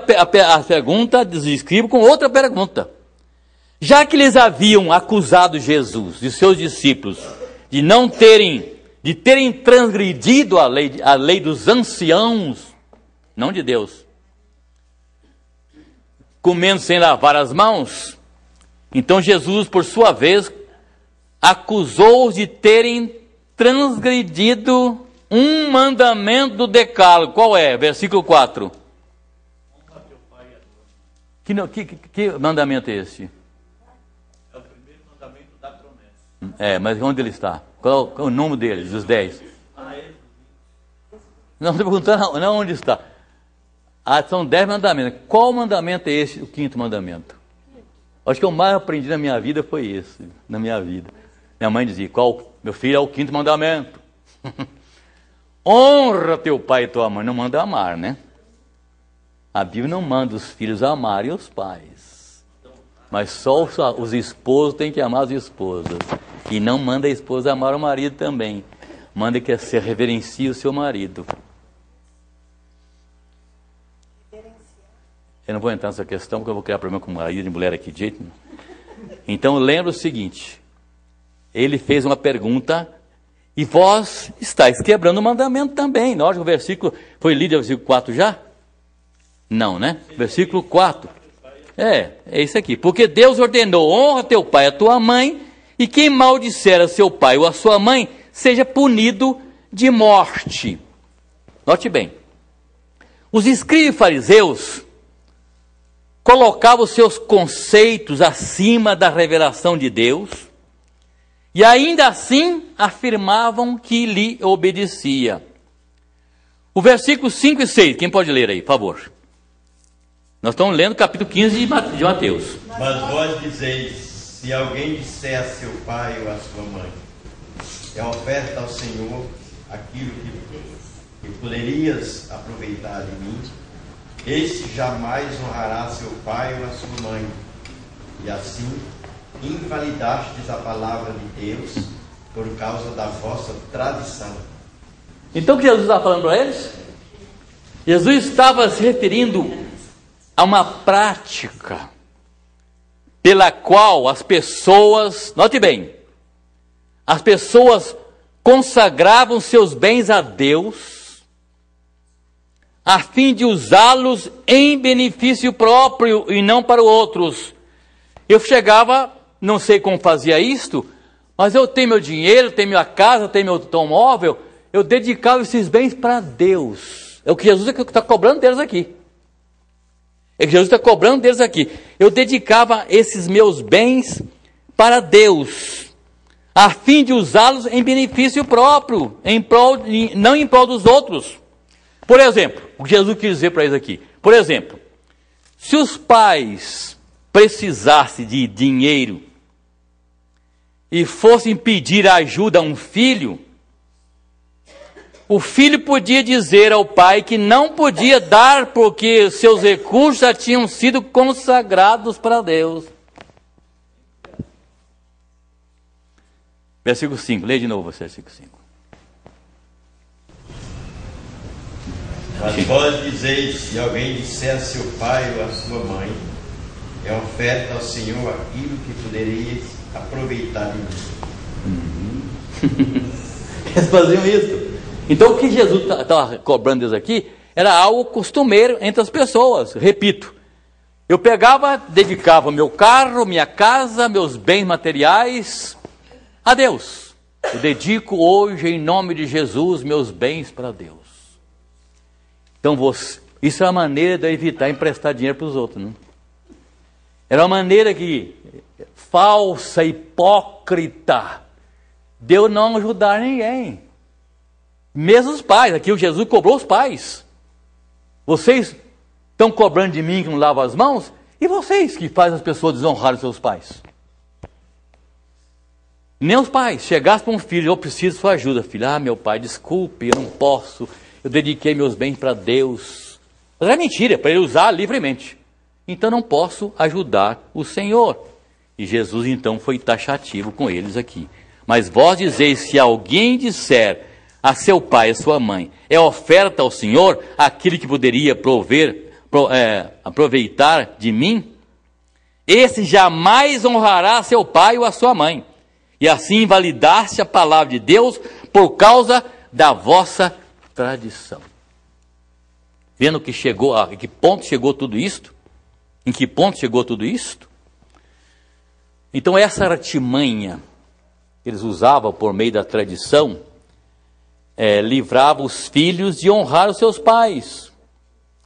pergunta dos escribas com outra pergunta. Já que eles haviam acusado Jesus e seus discípulos de terem transgredido a lei dos anciãos, não de Deus, comendo sem lavar as mãos, então Jesus, por sua vez, acusou-os de terem transgredido um mandamento do decálogo. Qual é? Versículo 4. Que mandamento é esse? É o primeiro mandamento da promessa. Mas onde ele está? Qual é o número dele, dos 10? Não, estou perguntando não onde está. São 10 mandamentos. Qual mandamento é esse, o quinto mandamento? Acho que eu mais aprendi na minha vida foi esse, na minha vida. Minha mãe dizia: meu filho, é o quinto mandamento. Honra teu pai e tua mãe. Não manda amar, né? A Bíblia não manda os filhos amarem os pais. Mas só os esposos têm que amar as esposas. E não manda a esposa amar o marido também. Manda que você reverencie o seu marido. Eu não vou entrar nessa questão, porque eu vou criar problema com marido e mulher aqui de jeito nenhum. Então lembra o seguinte: ele fez uma pergunta, e vós estáis quebrando o mandamento também. Lógico, o versículo, foi lido o versículo 4 já? Não, né? Versículo 4. É isso aqui. Porque Deus ordenou: honra teu pai e a tua mãe, e quem maldisser a seu pai ou a sua mãe, seja punido de morte. Note bem. Os escribas e fariseus colocavam os seus conceitos acima da revelação de Deus, e ainda assim afirmavam que lhe obedecia. O versículo 5 e 6, quem pode ler aí, por favor? Nós estamos lendo o capítulo 15 de Mateus. Mas vós dizeis: se alguém disser a seu pai ou a sua mãe, é oferta ao Senhor aquilo que que poderias aproveitar de mim, este jamais honrará seu pai ou a sua mãe. E assim invalidastes a palavra de Deus por causa da vossa tradição. Então o que Jesus estava falando para eles? Jesus estava se referindo a uma prática pela qual as pessoas, note bem, as pessoas consagravam seus bens a Deus a fim de usá-los em benefício próprio e não para outros. Eu chegava, não sei como fazia isto, mas eu tenho meu dinheiro, tenho minha casa, tenho meu automóvel, eu dedicava esses bens para Deus. É o que Jesus está cobrando deles aqui. É o que Jesus está cobrando deles aqui. Eu dedicava esses meus bens para Deus, a fim de usá-los em benefício próprio, não em prol dos outros. Por exemplo, o que Jesus quis dizer para eles aqui. Por exemplo, se os pais precisassem de dinheiro e fossem pedir ajuda a um filho, o filho podia dizer ao pai que não podia dar porque seus recursos já tinham sido consagrados para Deus. Versículo 5, lê de novo o versículo 5. Mas vós dizeis, se alguém disser a seu pai ou a sua mãe, é oferta ao Senhor aquilo que poderias aproveitar de mim. Eles faziam isso. Então o que Jesus estava cobrando deles aqui era algo costumeiro entre as pessoas. Repito, eu pegava, dedicava meu carro, minha casa, meus bens materiais a Deus. Eu dedico hoje, em nome de Jesus, meus bens para Deus. Então, isso é uma maneira de evitar emprestar dinheiro para os outros, não? Era uma maneira falsa, hipócrita, de eu não ajudar ninguém. Mesmo os pais, aqui o Jesus cobrou os pais. Vocês estão cobrando de mim que não lavo as mãos? E vocês que fazem as pessoas desonrarem os seus pais? Nem os pais. Chegasse para um filho, eu preciso de sua ajuda, filho. Ah, meu pai, desculpe, eu não posso. Eu dediquei meus bens para Deus. Mas é mentira, é para ele usar livremente. Então não posso ajudar o Senhor. E Jesus então foi taxativo com eles aqui. Mas vós dizeis, se alguém disser a seu pai e a sua mãe, é oferta ao Senhor aquilo que poderia aproveitar de mim, esse jamais honrará seu pai ou a sua mãe. E assim invalidaste a palavra de Deus por causa da vossa tradição. Vendo que chegou, a que ponto chegou tudo isto? Em que ponto chegou tudo isto? Então essa artimanha que eles usavam por meio da tradição, livrava os filhos de honrar os seus pais,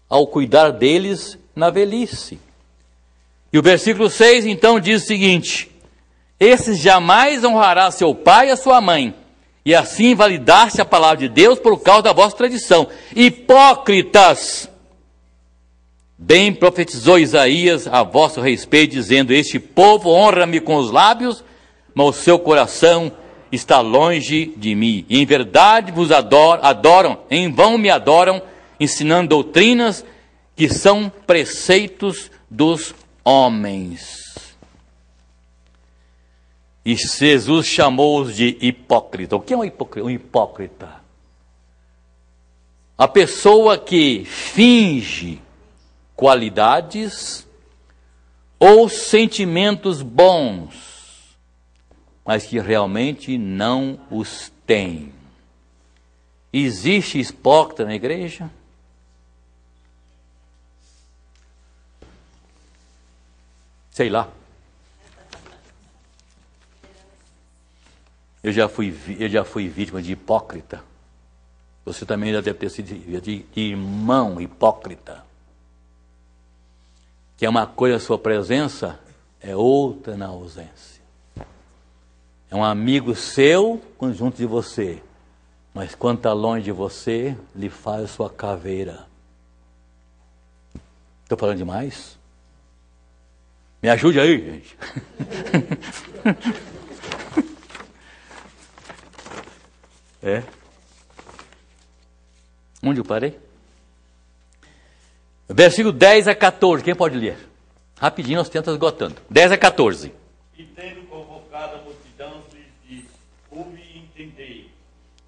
ao cuidar deles na velhice. E o versículo 6 então diz o seguinte: esse jamais honrará seu pai e a sua mãe, e assim invalidaste a palavra de Deus por causa da vossa tradição. Hipócritas! Bem profetizou Isaías a vosso respeito, dizendo: este povo honra-me com os lábios, mas o seu coração está longe de mim. E em verdade vos adoram, em vão me adoram, ensinando doutrinas que são preceitos dos homens. E Jesus chamou-os de hipócrita. O que é um hipócrita? Um hipócrita. A pessoa que finge qualidades ou sentimentos bons, mas que realmente não os tem. Existe hipócrita na igreja? Sei lá. Eu já fui vítima de hipócrita. Você também já deve ter sido de irmão hipócrita. Que é uma coisa a sua presença, é outra na ausência. É um amigo seu junto de você, mas quando está longe de você, lhe faz a sua caveira. Estou falando demais? Me ajude aí, gente. Onde eu parei? Versículo 10 a 14. Quem pode ler? Rapidinho, nós estamos esgotando. 10 a 14. E tendo convocado a multidão, lhes disse: ouve e entendei.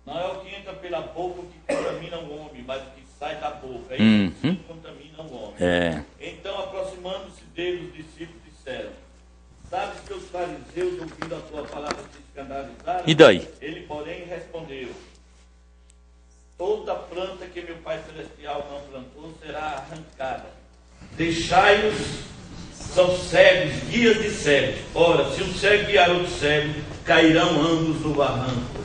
Não é o que entra pela boca que contamina o homem, mas o que sai da boca. Isso sim contamina o homem. Então, aproximando-se dele, os discípulos disseram: sabes que os fariseus, ouvindo a tua palavra, se escandalizaram? E daí? Ele, porém, respondeu: toda planta que meu Pai Celestial não plantou será arrancada. Deixai-os, são cegos, guias de cegos. Ora, se um cego guiar outro cego, cairão ambos no barranco.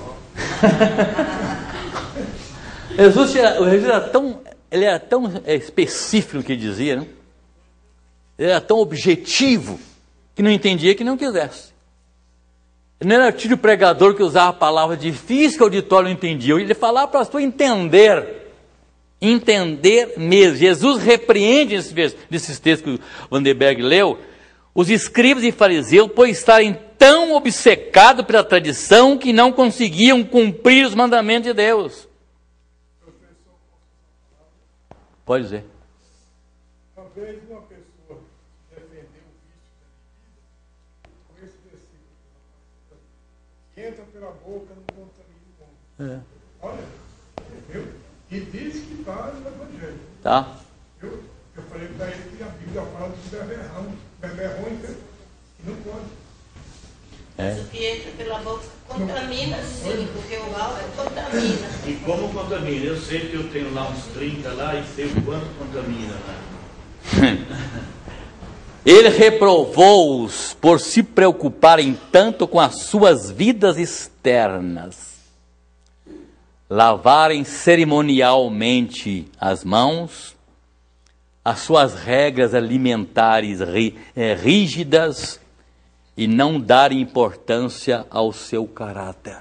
Jesus era tão específico no que dizia, não? Ele era tão objetivo que não entendia que não quisesse. Ele não era o tipo de pregador que usava a palavra difícil que o auditório não entendia. Ele falava para as pessoas entender. Entender mesmo. Jesus repreende nesses textos que o Vandenberg leu, os escribas e fariseus por estarem tão obcecados pela tradição que não conseguiam cumprir os mandamentos de Deus. Pode dizer. Talvez uma pessoa defender o vício da bebida com esse versículo. Que entra pela boca, não contamina o homem. Olha, viu? E diz que está no Evangelho. Tá. Eu falei para ele que a Bíblia fala de beberrão, e não pode. Mas o que entra pela boca contamina, sim, porque o álcool contamina. E como contamina? Eu sei que eu tenho lá uns 30 lá e sei o quanto contamina lá. Ele reprovou-os por se preocuparem tanto com as suas vidas externas, lavarem cerimonialmente as mãos, as suas regras alimentares rígidas e não darem importância ao seu caráter.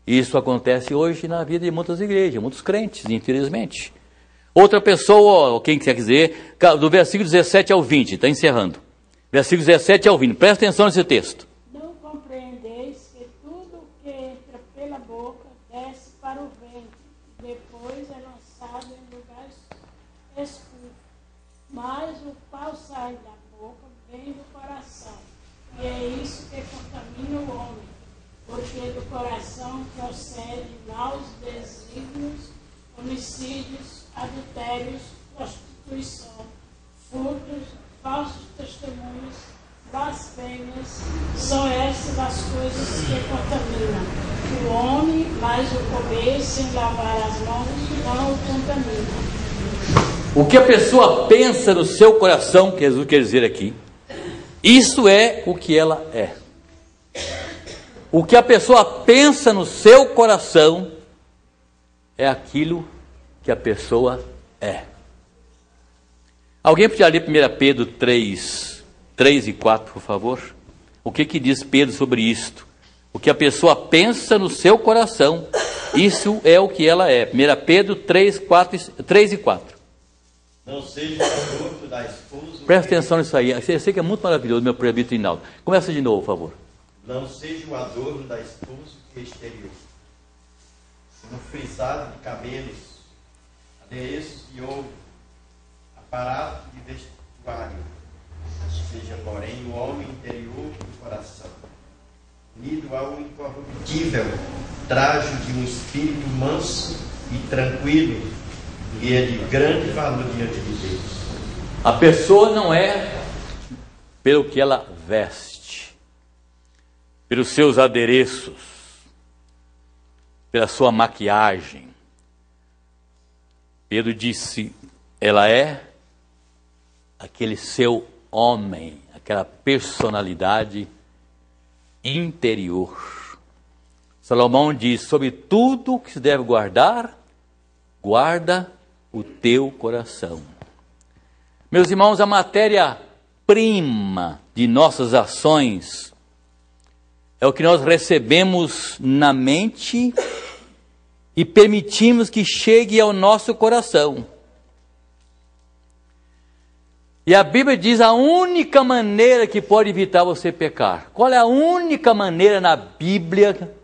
Isso acontece hoje na vida de muitas igrejas, muitos crentes, infelizmente. Outra pessoa, quem quer dizer, do versículo 17 ao 20, está encerrando. Versículo 17 ao 20, presta atenção nesse texto. Não compreendeis que tudo que entra pela boca desce para o ventre, depois é lançado em lugares escuros. Mas o qual sai da boca vem do coração, e é isso que contamina o homem, porque do coração procede maus desígnios, homicídios, adultérios, prostituição, furtos, falsos testemunhos, blasfêmias, são essas as coisas que contaminam o homem, mas o comer sem lavar as mãos não o contamina. O que a pessoa pensa no seu coração, que Jesus quer dizer aqui, isso é o que ela é. O que a pessoa pensa no seu coração é aquilo que a pessoa é. Alguém podia ler 1 Pedro 3 e 4, por favor? O que diz Pedro sobre isto? O que a pessoa pensa no seu coração, isso é o que ela é. 1 Pedro 3 e 4. Não seja o adorno da esposa. Presta atenção nisso aí. Eu sei que é muito maravilhoso, meu presbítero Hinaldo. Começa de novo, por favor. Não seja o adorno da esposa que é exterior, sino frisado de cabelos, adereços de ouro, aparato de vestuário. Seja, porém, o homem interior do coração, unido ao incorruptível trajo de um espírito manso e tranquilo, e é de grande valor diante de Deus. A pessoa não é pelo que ela veste, pelos seus adereços, pela sua maquiagem. Pedro disse, ela é aquele seu homem, aquela personalidade interior. Salomão diz, sobre tudo que se deve guardar, guarda o teu coração. Meus irmãos, a matéria-prima de nossas ações é o que nós recebemos na mente e permitimos que chegue ao nosso coração. E a Bíblia diz a única maneira que pode evitar você pecar. Qual é a única maneira na Bíblia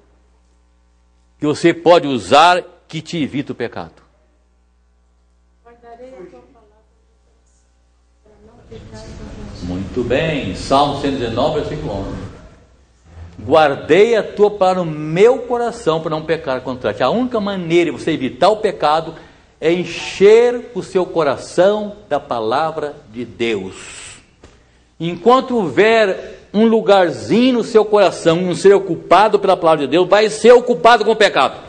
que você pode usar que te evita o pecado. Guardarei a tua palavra para não pecar contra ti. Muito bem, Salmo 119, versículo 11. Guardei a tua palavra no meu coração para não pecar contra ti. A única maneira de você evitar o pecado é encher o seu coração da palavra de Deus. Enquanto houver um lugarzinho no seu coração, não ser ocupado pela palavra de Deus, vai ser ocupado com o pecado.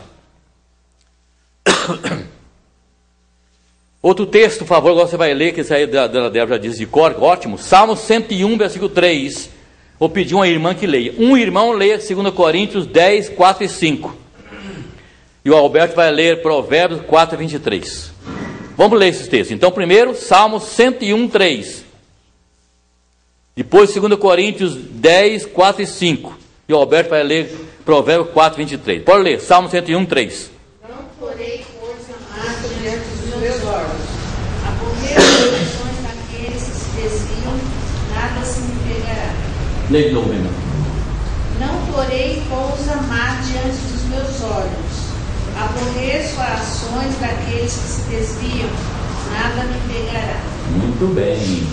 Outro texto, por favor, agora você vai ler, que esse aí da Débora já diz de cor, ótimo. Salmo 101, versículo 3. Vou pedir uma irmã que leia. Um irmão leia 2 Coríntios 10, 4 e 5. E o Alberto vai ler Provérbios 4 e 23. Vamos ler esses textos. Então, primeiro, Salmo 101, 3. Depois, 2 Coríntios 10, 4 e 5. E o Alberto vai ler Provérbios 4, 23. Pode ler, Salmo 101, 3. Não porei coisa má diante dos meus olhos. Aborreço as ações daqueles que se desviam, nada se me pegará. Leia de novo, irmão. Não porei coisa má diante dos meus olhos. Aborreço as ações daqueles que se desviam, nada me pegará. Muito bem.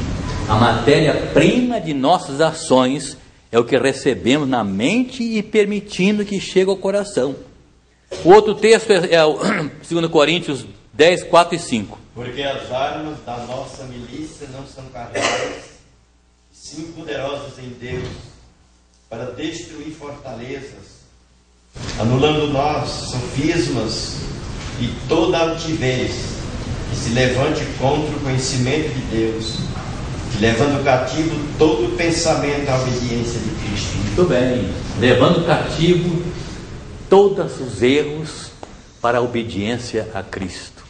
A matéria-prima de nossas ações é o que recebemos na mente e permitindo que chegue ao coração. O outro texto é o 2 Coríntios 10, 4 e 5. Porque as armas da nossa milícia não são carnais, sim poderosas em Deus, para destruir fortalezas, anulando nós sofismas e toda altivez que se levante contra o conhecimento de Deus, levando cativo todo pensamento à obediência de Cristo. Muito bem. Levando cativo todos os erros para a obediência a Cristo.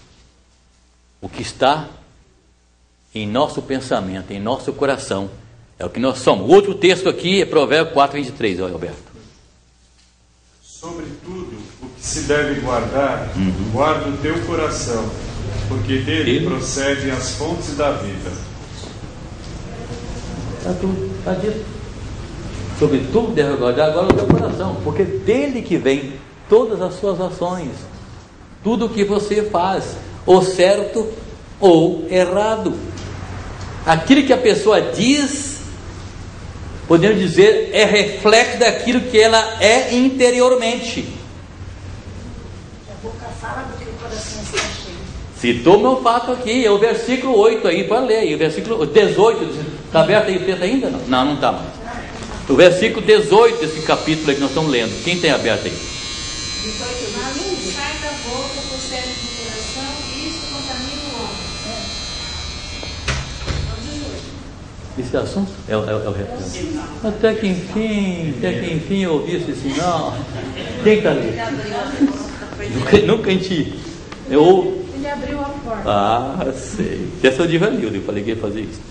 O que está em nosso pensamento, em nosso coração, é o que nós somos. O outro texto aqui é Provérbios 4, 23, Alberto. Sobretudo, o que se deve guardar, guarda o teu coração, porque dele procedem as fontes da vida. Está dito. Sobretudo deve guardar agora o teu coração, porque dele que vem todas as suas ações, tudo o que você faz, ou certo ou errado. Aquilo que a pessoa diz, podemos dizer, é reflexo daquilo que ela é interiormente. A boca fala do que o coração está cheio. Citou meu fato aqui, é o versículo 8 aí, para ler aí, o versículo 18, está aberto aí o texto ainda? Não, não está mais. O versículo 18 desse capítulo aí que nós estamos lendo, quem tem aberto aí? 18. Mas o que sai da boca procede do coração, e isso contamina o homem. Esse assunto é o até que enfim eu ouvi esse sinal. Quem está ali? Nunca a gente... Ele abriu a porta. Ah, sei. Essa é o de Vanildo, eu falei que ia fazer isso.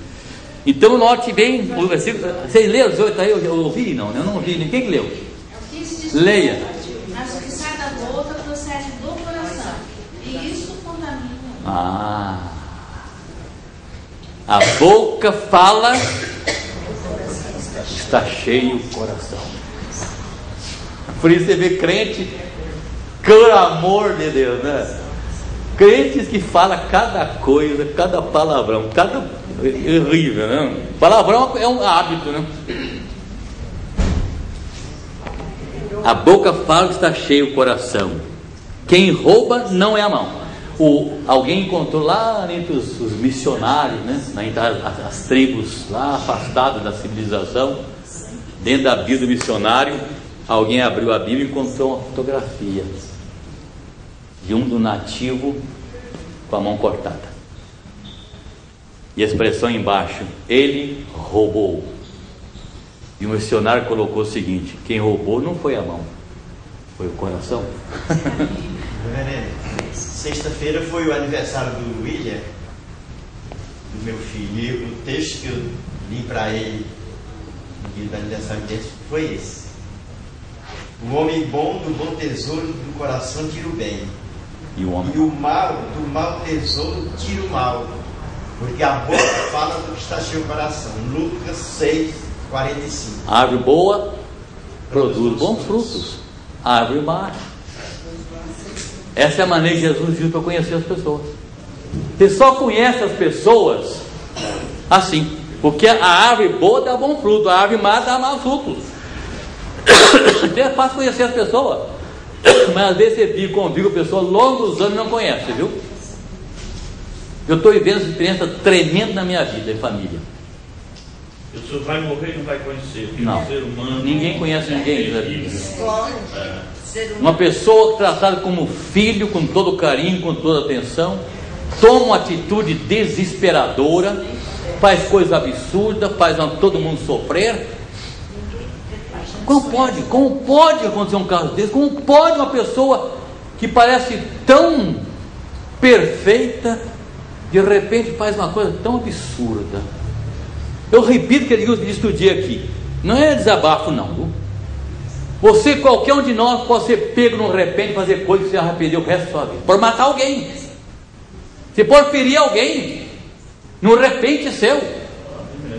Então, note bem o versículo. Vocês leram 18 aí? Eu ouvi? Não, eu não ouvi. Ninguém leu. Leia. Mas o que sai da boca procede do coração, e isso contamina. A boca fala, está cheio o coração. Por isso você vê crente, por amor de Deus, né? Crentes que falam cada coisa, cada palavrão, é horrível, né? Palavrão é um hábito, né? A boca fala que está cheio o coração. Quem rouba não é a mão. Alguém encontrou lá entre os missionários, né? As tribos lá afastadas da civilização, dentro da Bíblia do missionário, alguém abriu a Bíblia e encontrou uma fotografia de do nativo com a mão cortada. E a expressão embaixo, ele roubou. E o missionário colocou o seguinte: quem roubou não foi a mão, foi o coração. Sexta-feira foi o aniversário do William, do meu filho, e o texto que eu li para ele no dia do aniversário dele foi esse: o homem bom do bom tesouro do coração tira o bem, e o mal do mau tesouro tira o mal, porque a boca fala do que está cheio o coração. Lucas 6, 45. Árvore boa produz bons frutos, árvore má Essa é a maneira que Jesus viu para conhecer as pessoas. Você só conhece as pessoas assim, porque a árvore boa dá bom fruto, a árvore má dá maus frutos. Então é fácil conhecer as pessoas, mas às vezes você vive, convive com pessoas longos anos e não conhece, viu? Eu estou vivendo essa experiência tremenda na minha vida, em família. O senhor vai morrer e não vai conhecer. Não, ser humano, ninguém conhece ninguém na vida. Uma pessoa tratada como filho, com todo carinho, com toda atenção, toma uma atitude desesperadora, faz coisa absurda, faz todo mundo sofrer. Como pode acontecer um caso desse? Como pode uma pessoa que parece tão perfeita, de repente faz uma coisa tão absurda? Eu repito o que eu estudei aqui, não é desabafo não, viu? Você, qualquer um de nós, pode ser pego no repente, fazer coisa que você arrependeu o resto da sua vida, por matar alguém, você pode ferir alguém, no repente seu,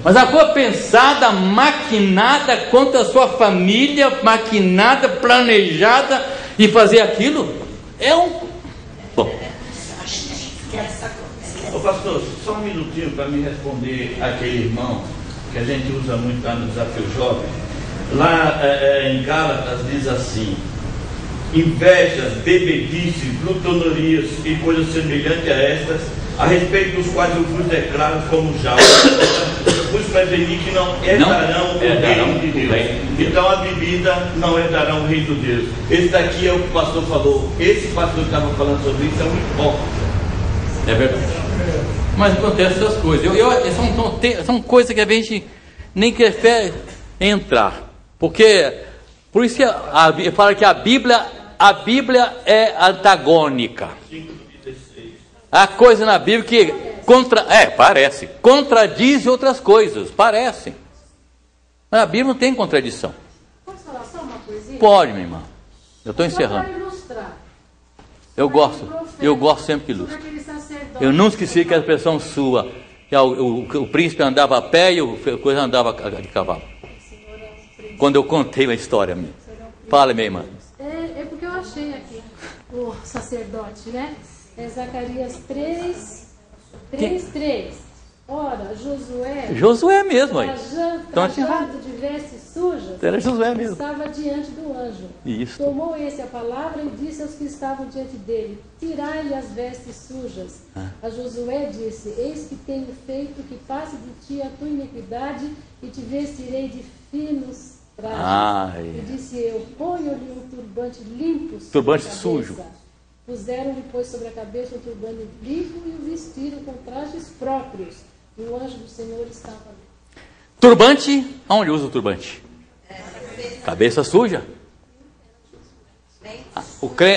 mas a coisa pensada, maquinada contra a sua família, maquinada, planejada, e fazer aquilo, é um... Bom. Ô pastor, só um minutinho para me responder aquele irmão que a gente usa muito lá no Desafio Jovem. Lá em Gálatas diz assim: invejas, bebedices, glutonarias e coisas semelhantes a estas, a respeito dos quais eu vos declaro como já vos preveni que não herdarão o reino de Deus. Então a bebida não herdará o reino de Deus. Esse daqui é o que o pastor falou. Esse pastor que estava falando sobre isso é um hipócrita. É verdade. Mas acontecem essas coisas. São coisas que a gente nem quer entrar. Porque, por isso que fala que a Bíblia é antagônica. Há coisa na Bíblia que contradiz outras coisas, parece. Mas a Bíblia não tem contradição. Posso falar só uma coisinha? Pode, minha irmã. Eu estou encerrando. Para ilustrar. Eu gosto sempre que ilustra. Eu não esqueci que a expressão sua, que o príncipe andava a pé e o coisa andava de cavalo. Quando eu contei a história minha. Fala, minha irmã. É porque eu achei aqui o sacerdote, né? É Zacarias 3:3. Ora, Josué mesmo aí. Trajado de vestes sujas, era Josué mesmo. Estava diante do anjo. Isso. Tomou esse a palavra e disse aos que estavam diante dele: tirai-lhe as vestes sujas. A Josué disse: eis que tenho feito que passe de ti a tua iniquidade e te vestirei de finos trajes. E disse eu: ponho-lhe um turbante limpo sobre turbante a cabeça. Sujo. Puseram-lhe, pois, sobre a cabeça um turbante limpo e o vestiram com trajes próprios. E o anjo do Senhor estava ali. Turbante, aonde usa o turbante? Cabeça suja.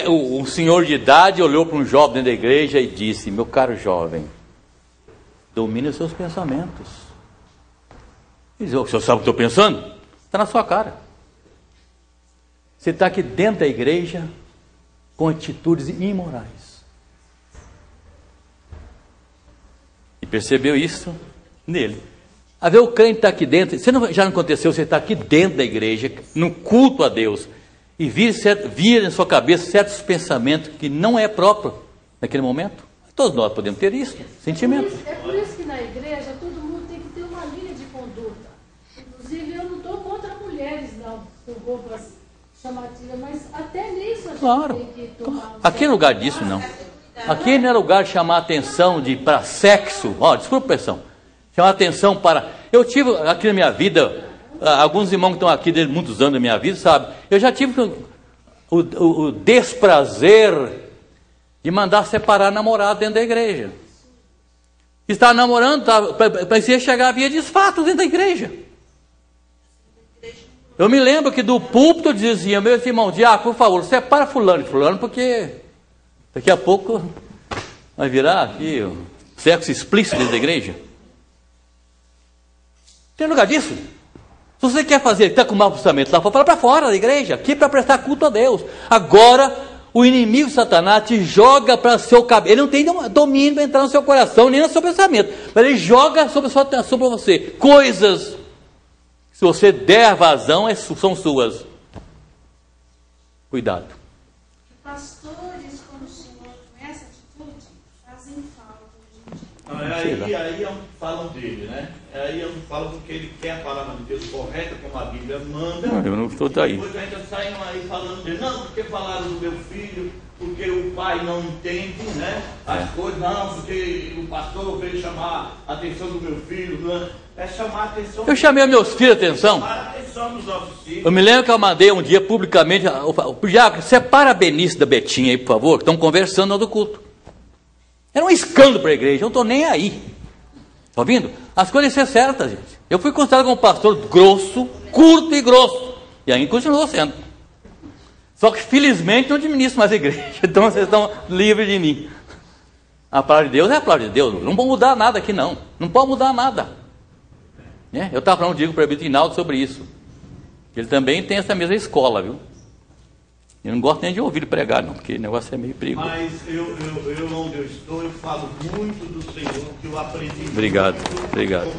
Um senhor de idade olhou para um jovem dentro da igreja e disse: meu caro jovem, domine os seus pensamentos. Ele disse: o senhor sabe o que eu estou pensando? Está na sua cara. Você está aqui dentro da igreja com atitudes imorais. E percebeu isso nele. A ver, o crente está aqui dentro. Já não aconteceu, você está aqui dentro da igreja, no culto a Deus, e vira na sua cabeça certos pensamentos que não é próprio naquele momento? Todos nós podemos ter isso, sentimento. É por isso que na igreja todo mundo tem que ter uma linha de conduta. Inclusive eu não estou contra mulheres não, com roupas chamativas, mas até nisso a gente tem que tomar. Aqui não é lugar disso não. Aqui não é lugar de chamar atenção para sexo. Desculpa a pressão. Chamar atenção para... Eu tive aqui na minha vida, alguns irmãos que estão aqui desde muitos anos da minha vida, sabe? Eu já tive o desprazer de mandar separar namorado dentro da igreja. Estava namorando, parecia chegar, havia desfato dentro da igreja. Eu me lembro que do púlpito dizia: meu irmão, diácono, por favor, separa fulano de fulano, porque daqui a pouco vai virar aqui o sexo explícito dentro da igreja. Tem lugar disso? Se você quer fazer, está com mau pensamento lá, fala para fora da igreja, aqui para prestar culto a Deus. Agora, o inimigo Satanás te joga para seu cabelo. Ele não tem domínio para entrar no seu coração, nem no seu pensamento, mas ele joga sobre você coisas. Se você der vazão, são suas. Cuidado. Pastores, quando Aí falam dele, né? Aí eu não falo porque ele quer a palavra de Deus correta, como a Bíblia manda. Não, eu não estou daí. Depois a gente sai aí falando dele, não, porque falaram do meu filho, porque o pai não entende, né? As coisas, não, porque o pastor veio chamar a atenção do meu filho, não é chamar a atenção. Eu chamei meus filhos a atenção. Chamar a atenção dos nossos filhos. Eu me lembro que eu mandei um dia publicamente, Diácono, separa a Benício da Betinha aí, por favor, que estão conversando no do culto. Era um escândalo para a igreja, eu não estou nem aí. Está ouvindo? As coisas são certas, gente. Eu fui considerado como pastor grosso, curto e grosso. E ainda continuou sendo. Só que felizmente não administro mais a igreja. Então vocês estão livres de mim. A palavra de Deus é a palavra de Deus. Não pode mudar nada aqui não. Não pode mudar nada. Eu estava falando, digo para o presbítero Hinaldo sobre isso. Ele também tem essa mesma escola, viu? Eu não gosto nem de ouvir ele pregar, não, porque o negócio é meio perigoso. Mas eu onde eu estou, eu falo muito do Senhor, que eu aprendi. Obrigado, muito, obrigado.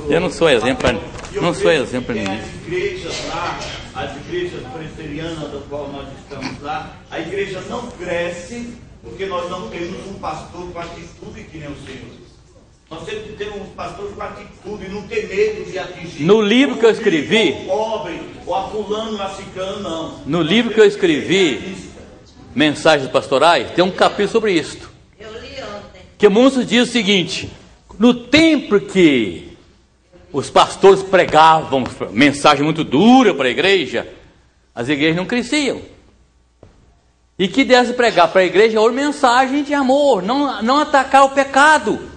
Eu não sou exemplo, não sou exemplo para ninguém. As igrejas lá, as igrejas presbiterianas da qual nós estamos lá, a igreja não cresce porque nós não temos um pastor com atitude que nem o Senhor. Nós sempre temos um pastor com atitude, não tem medo de atingir. No livro que eu escrevi, o pobre, ou a fulano, a ciclano, não. No livro que eu escrevi, Mensagens Pastorais, tem um capítulo sobre isto. Eu li ontem. Que muitos dizem o seguinte: no tempo que os pastores pregavam mensagem muito dura para a igreja, as igrejas não cresciam. E que deve pregar para a igreja uma mensagem de amor, não atacar o pecado.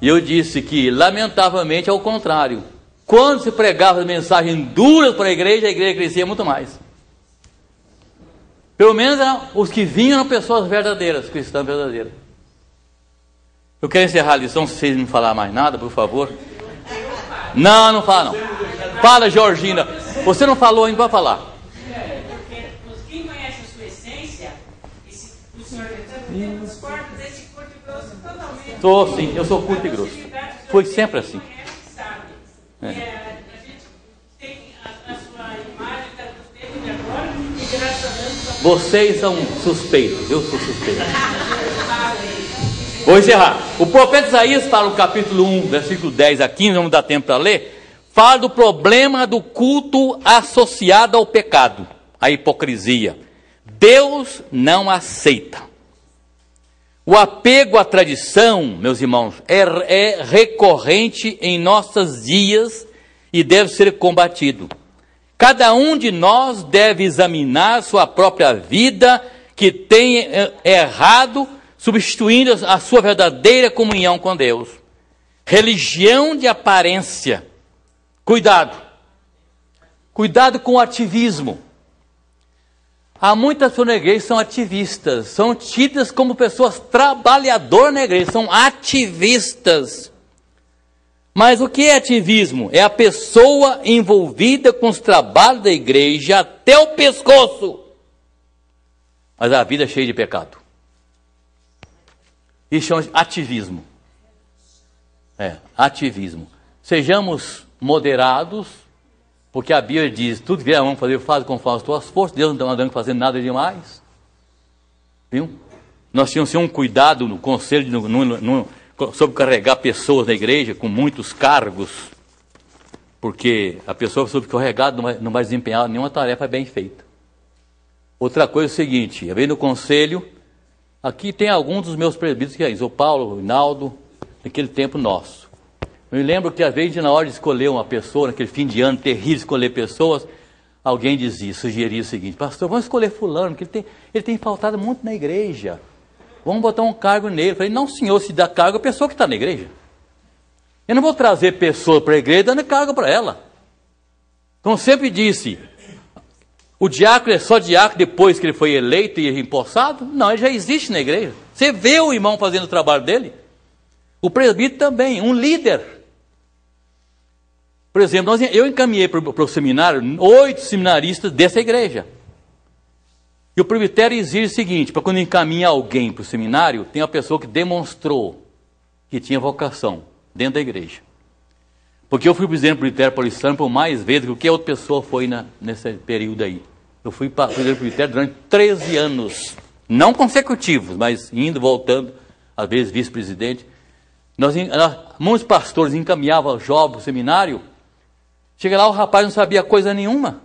E eu disse que, lamentavelmente, é o contrário. Quando se pregava mensagens duras para a igreja crescia muito mais. Pelo menos os que vinham eram pessoas verdadeiras, cristãs verdadeiras. Eu quero encerrar a lição, se vocês não falarem mais nada, por favor. Não fala não. Fala, Georgina. Você não falou ainda, pode falar. Porque quem conhece a sua essência, o senhor discorda desse curto e grosso totalmente. Sou sim, eu sou curto e grosso. Foi sempre assim. A gente tem a sua imagem, está no tempo de agora, e graças a Deus. Vocês são suspeitos, eu sou suspeito. Vou encerrar. O profeta Isaías fala no capítulo 1, versículo 10 a 15, vamos dar tempo para ler. Fala do problema do culto associado ao pecado, à hipocrisia. Deus não aceita. O apego à tradição, meus irmãos, é recorrente em nossos dias e deve ser combatido. Cada um de nós deve examinar sua própria vida que tem errado, substituindo a sua verdadeira comunhão com Deus. Religião de aparência. Cuidado. Cuidado com o ativismo. Há muitas pessoas na igreja que são ativistas, são tidas como pessoas trabalhadoras na igreja, são ativistas. Mas o que é ativismo? É a pessoa envolvida com os trabalhos da igreja até o pescoço, mas a vida é cheia de pecado. Isso chama de ativismo. Ativismo. Sejamos moderados, porque a Bíblia diz, tudo que vier a mão fazer, faz conforme as tuas forças. Deus não está mandando fazer nada demais. Viu? Nós tínhamos um cuidado no conselho, sobre carregar pessoas na igreja com muitos cargos, porque a pessoa sobrecarregada não vai desempenhar nenhuma tarefa bem feita. Outra coisa é o seguinte, eu venho no conselho, aqui tem alguns dos meus presbíteros que é isso, o Paulo, o Hinaldo, naquele tempo nosso. Eu me lembro que às vezes na hora de escolher uma pessoa, naquele fim de ano terrível, escolher pessoas, alguém sugeria o seguinte: pastor, vamos escolher fulano, porque ele tem faltado muito na igreja. Vamos botar um cargo nele. Eu falei, não senhor, se dá cargo a pessoa que está na igreja. Eu não vou trazer pessoa para a igreja dando cargo para ela. Como sempre disse, o diácono é só diácono depois que ele foi eleito e empossado? Não, ele já existe na igreja. Você vê o irmão fazendo o trabalho dele? O presbítero também, um líder. Por exemplo, eu encaminhei para o seminário 8 seminaristas dessa igreja. E o presbitério exige o seguinte, para quando encaminha alguém para o seminário, tem uma pessoa que demonstrou que tinha vocação dentro da igreja. Porque eu fui presidente do presbitério paulistano por mais vezes do que qualquer outra pessoa foi nesse período aí. Eu fui presidente do presbitério durante 13 anos, não consecutivos, mas indo, voltando, às vezes vice-presidente. Muitos pastores encaminhavam jovens para o seminário. Chega lá, o rapaz não sabia coisa nenhuma.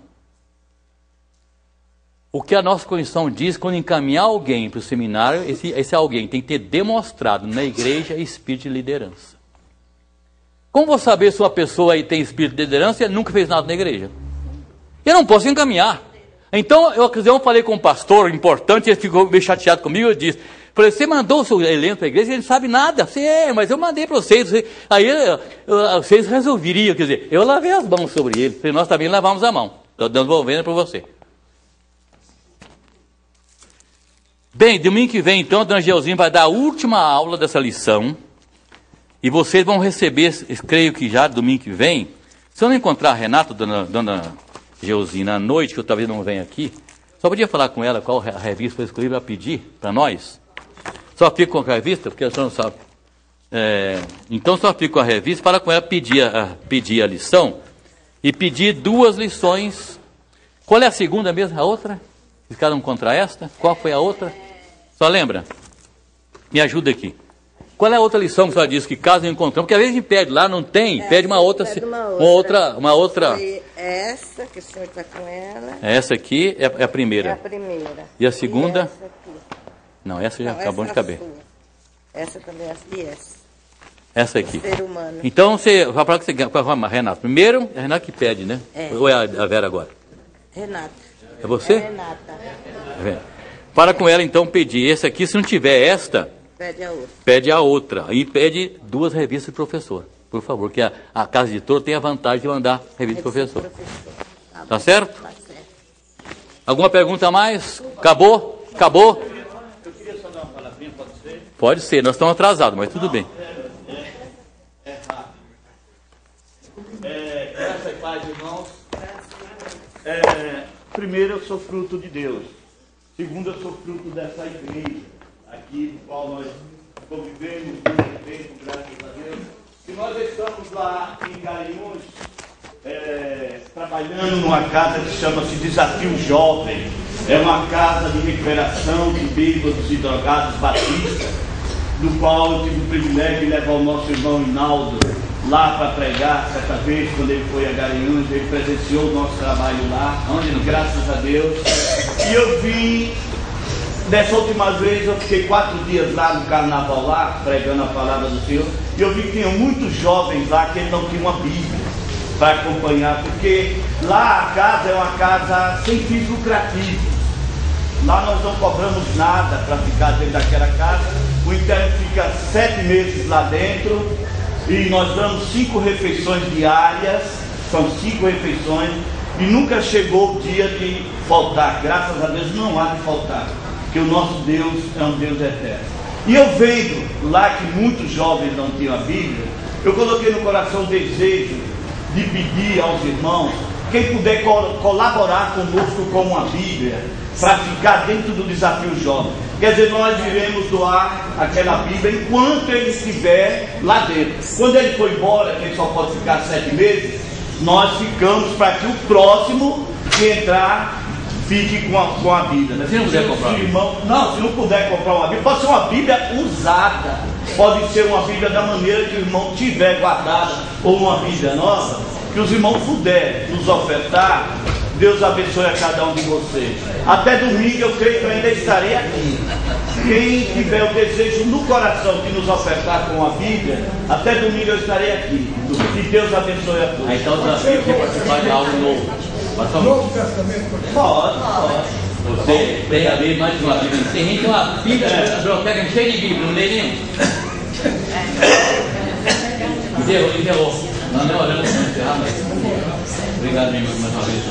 O que a nossa Constituição diz, quando encaminhar alguém para o seminário, esse alguém tem que ter demonstrado na igreja espírito de liderança. Como vou saber se uma pessoa aí tem espírito de liderança e nunca fez nada na igreja? Eu não posso encaminhar. Então, eu falei com um pastor importante, ele ficou meio chateado comigo, eu disse, falei, você mandou o seu elenco para a igreja, ele não sabe nada. Mas eu mandei para vocês. Aí vocês resolveriam, quer dizer, eu lavei as mãos sobre ele. Falei, nós também lavamos a mão. Estou devolvendo para você. Bem, domingo que vem, então, a dona Geuzinha vai dar a última aula dessa lição. E vocês vão receber, creio que já domingo que vem. Se eu não encontrar a Renata, dona Geuzinha, à noite, que eu talvez não venha aqui, só podia falar com ela qual a revista foi escolhida para pedir para nós. Só fica com a revista, porque a senhora não sabe. Então só fica com a revista, fala com ela, pedir a lição e pedir 2 lições. Qual é a segunda mesmo? A outra? Ficaram contra esta? Qual foi a outra? Só lembra? Me ajuda aqui. Qual é a outra lição que a senhora disse que caso não encontramos? Porque às vezes a gente pede lá, não tem, pede uma outra. Uma outra. Foi essa que o senhor está com ela. Essa aqui é a primeira. É a primeira. E a segunda? E essa aqui. Não, essa já acabou de caber. Essa também é e essa. Essa aqui. Ser humano. Então você vai falar que você ganha. Renata. Primeiro, é a Renata que pede, né? Ou é a Vera agora? Renata. É você? É Renata. Para com ela então pedir. Esse aqui, se não tiver esta, pede a outra. Pede a outra. E pede 2 revistas de professor. Por favor, que a casa editora tem a vantagem de mandar revista de professor. Tá certo? Tá certo. Alguma pergunta a mais? Acabou? Acabou? Eu queria só dar uma palavrinha, pode ser? Pode ser, nós estamos atrasados, mas tudo bem. É rápido. Graças e paz, irmãos. Primeiro, eu sou fruto de Deus. Segundo, eu sou fruto dessa igreja, aqui no qual nós convivemos muito tempo, graças a Deus. E nós estamos lá em Garanhuns, trabalhando numa casa que chama-se Desafio Jovem. É uma casa de recuperação de bêbados e drogados batistas, do qual eu tive o privilégio de levar o nosso irmão Hinaldo lá para pregar. Certa vez, quando ele foi a Garanhuns, ele presenciou o nosso trabalho lá, graças a Deus. E eu vim, dessa última vez, eu fiquei 4 dias lá no carnaval lá, pregando a palavra do Senhor, e eu vi que tinham muitos jovens lá que não tinham uma Bíblia para acompanhar, porque lá a casa é uma casa sem fins lucrativos. Lá nós não cobramos nada para ficar dentro daquela casa. O interno fica 7 meses lá dentro e nós damos 5 refeições diárias, são 5 refeições, e nunca chegou o dia de faltar. Graças a Deus não há de faltar, porque o nosso Deus é um Deus eterno. E eu vendo lá que muitos jovens não tinham a Bíblia, eu coloquei no coração o desejo de pedir aos irmãos, quem puder colaborar conosco com uma Bíblia, para ficar dentro do Desafio Jovem. Quer dizer, nós iremos doar aquela Bíblia enquanto ele estiver lá dentro. Quando ele for embora, que ele só pode ficar 7 meses, nós ficamos para que o próximo que entrar fique com a Bíblia. Né? Se não puder comprar. Se não puder comprar uma Bíblia, pode ser uma Bíblia usada. Pode ser uma Bíblia da maneira que o irmão tiver guardada, ou uma Bíblia nova, que os irmãos puderem nos ofertar. Deus abençoe a cada um de vocês. Até domingo eu creio que eu ainda estarei aqui. Quem tiver o desejo no coração de nos ofertar com a Bíblia, até domingo eu estarei aqui. Que Deus abençoe a todos. Então o desafio é participar de algo novo. Novo Testamento? Pode. Você pega a Bíblia mais de uma Bíblia. Tem gente que tem uma Bíblia, a biblioteca cheia de Bíblia, não lê nenhum. Enterrou. Não, olhando para encerrar, mas... Obrigado, irmão, mais uma vez.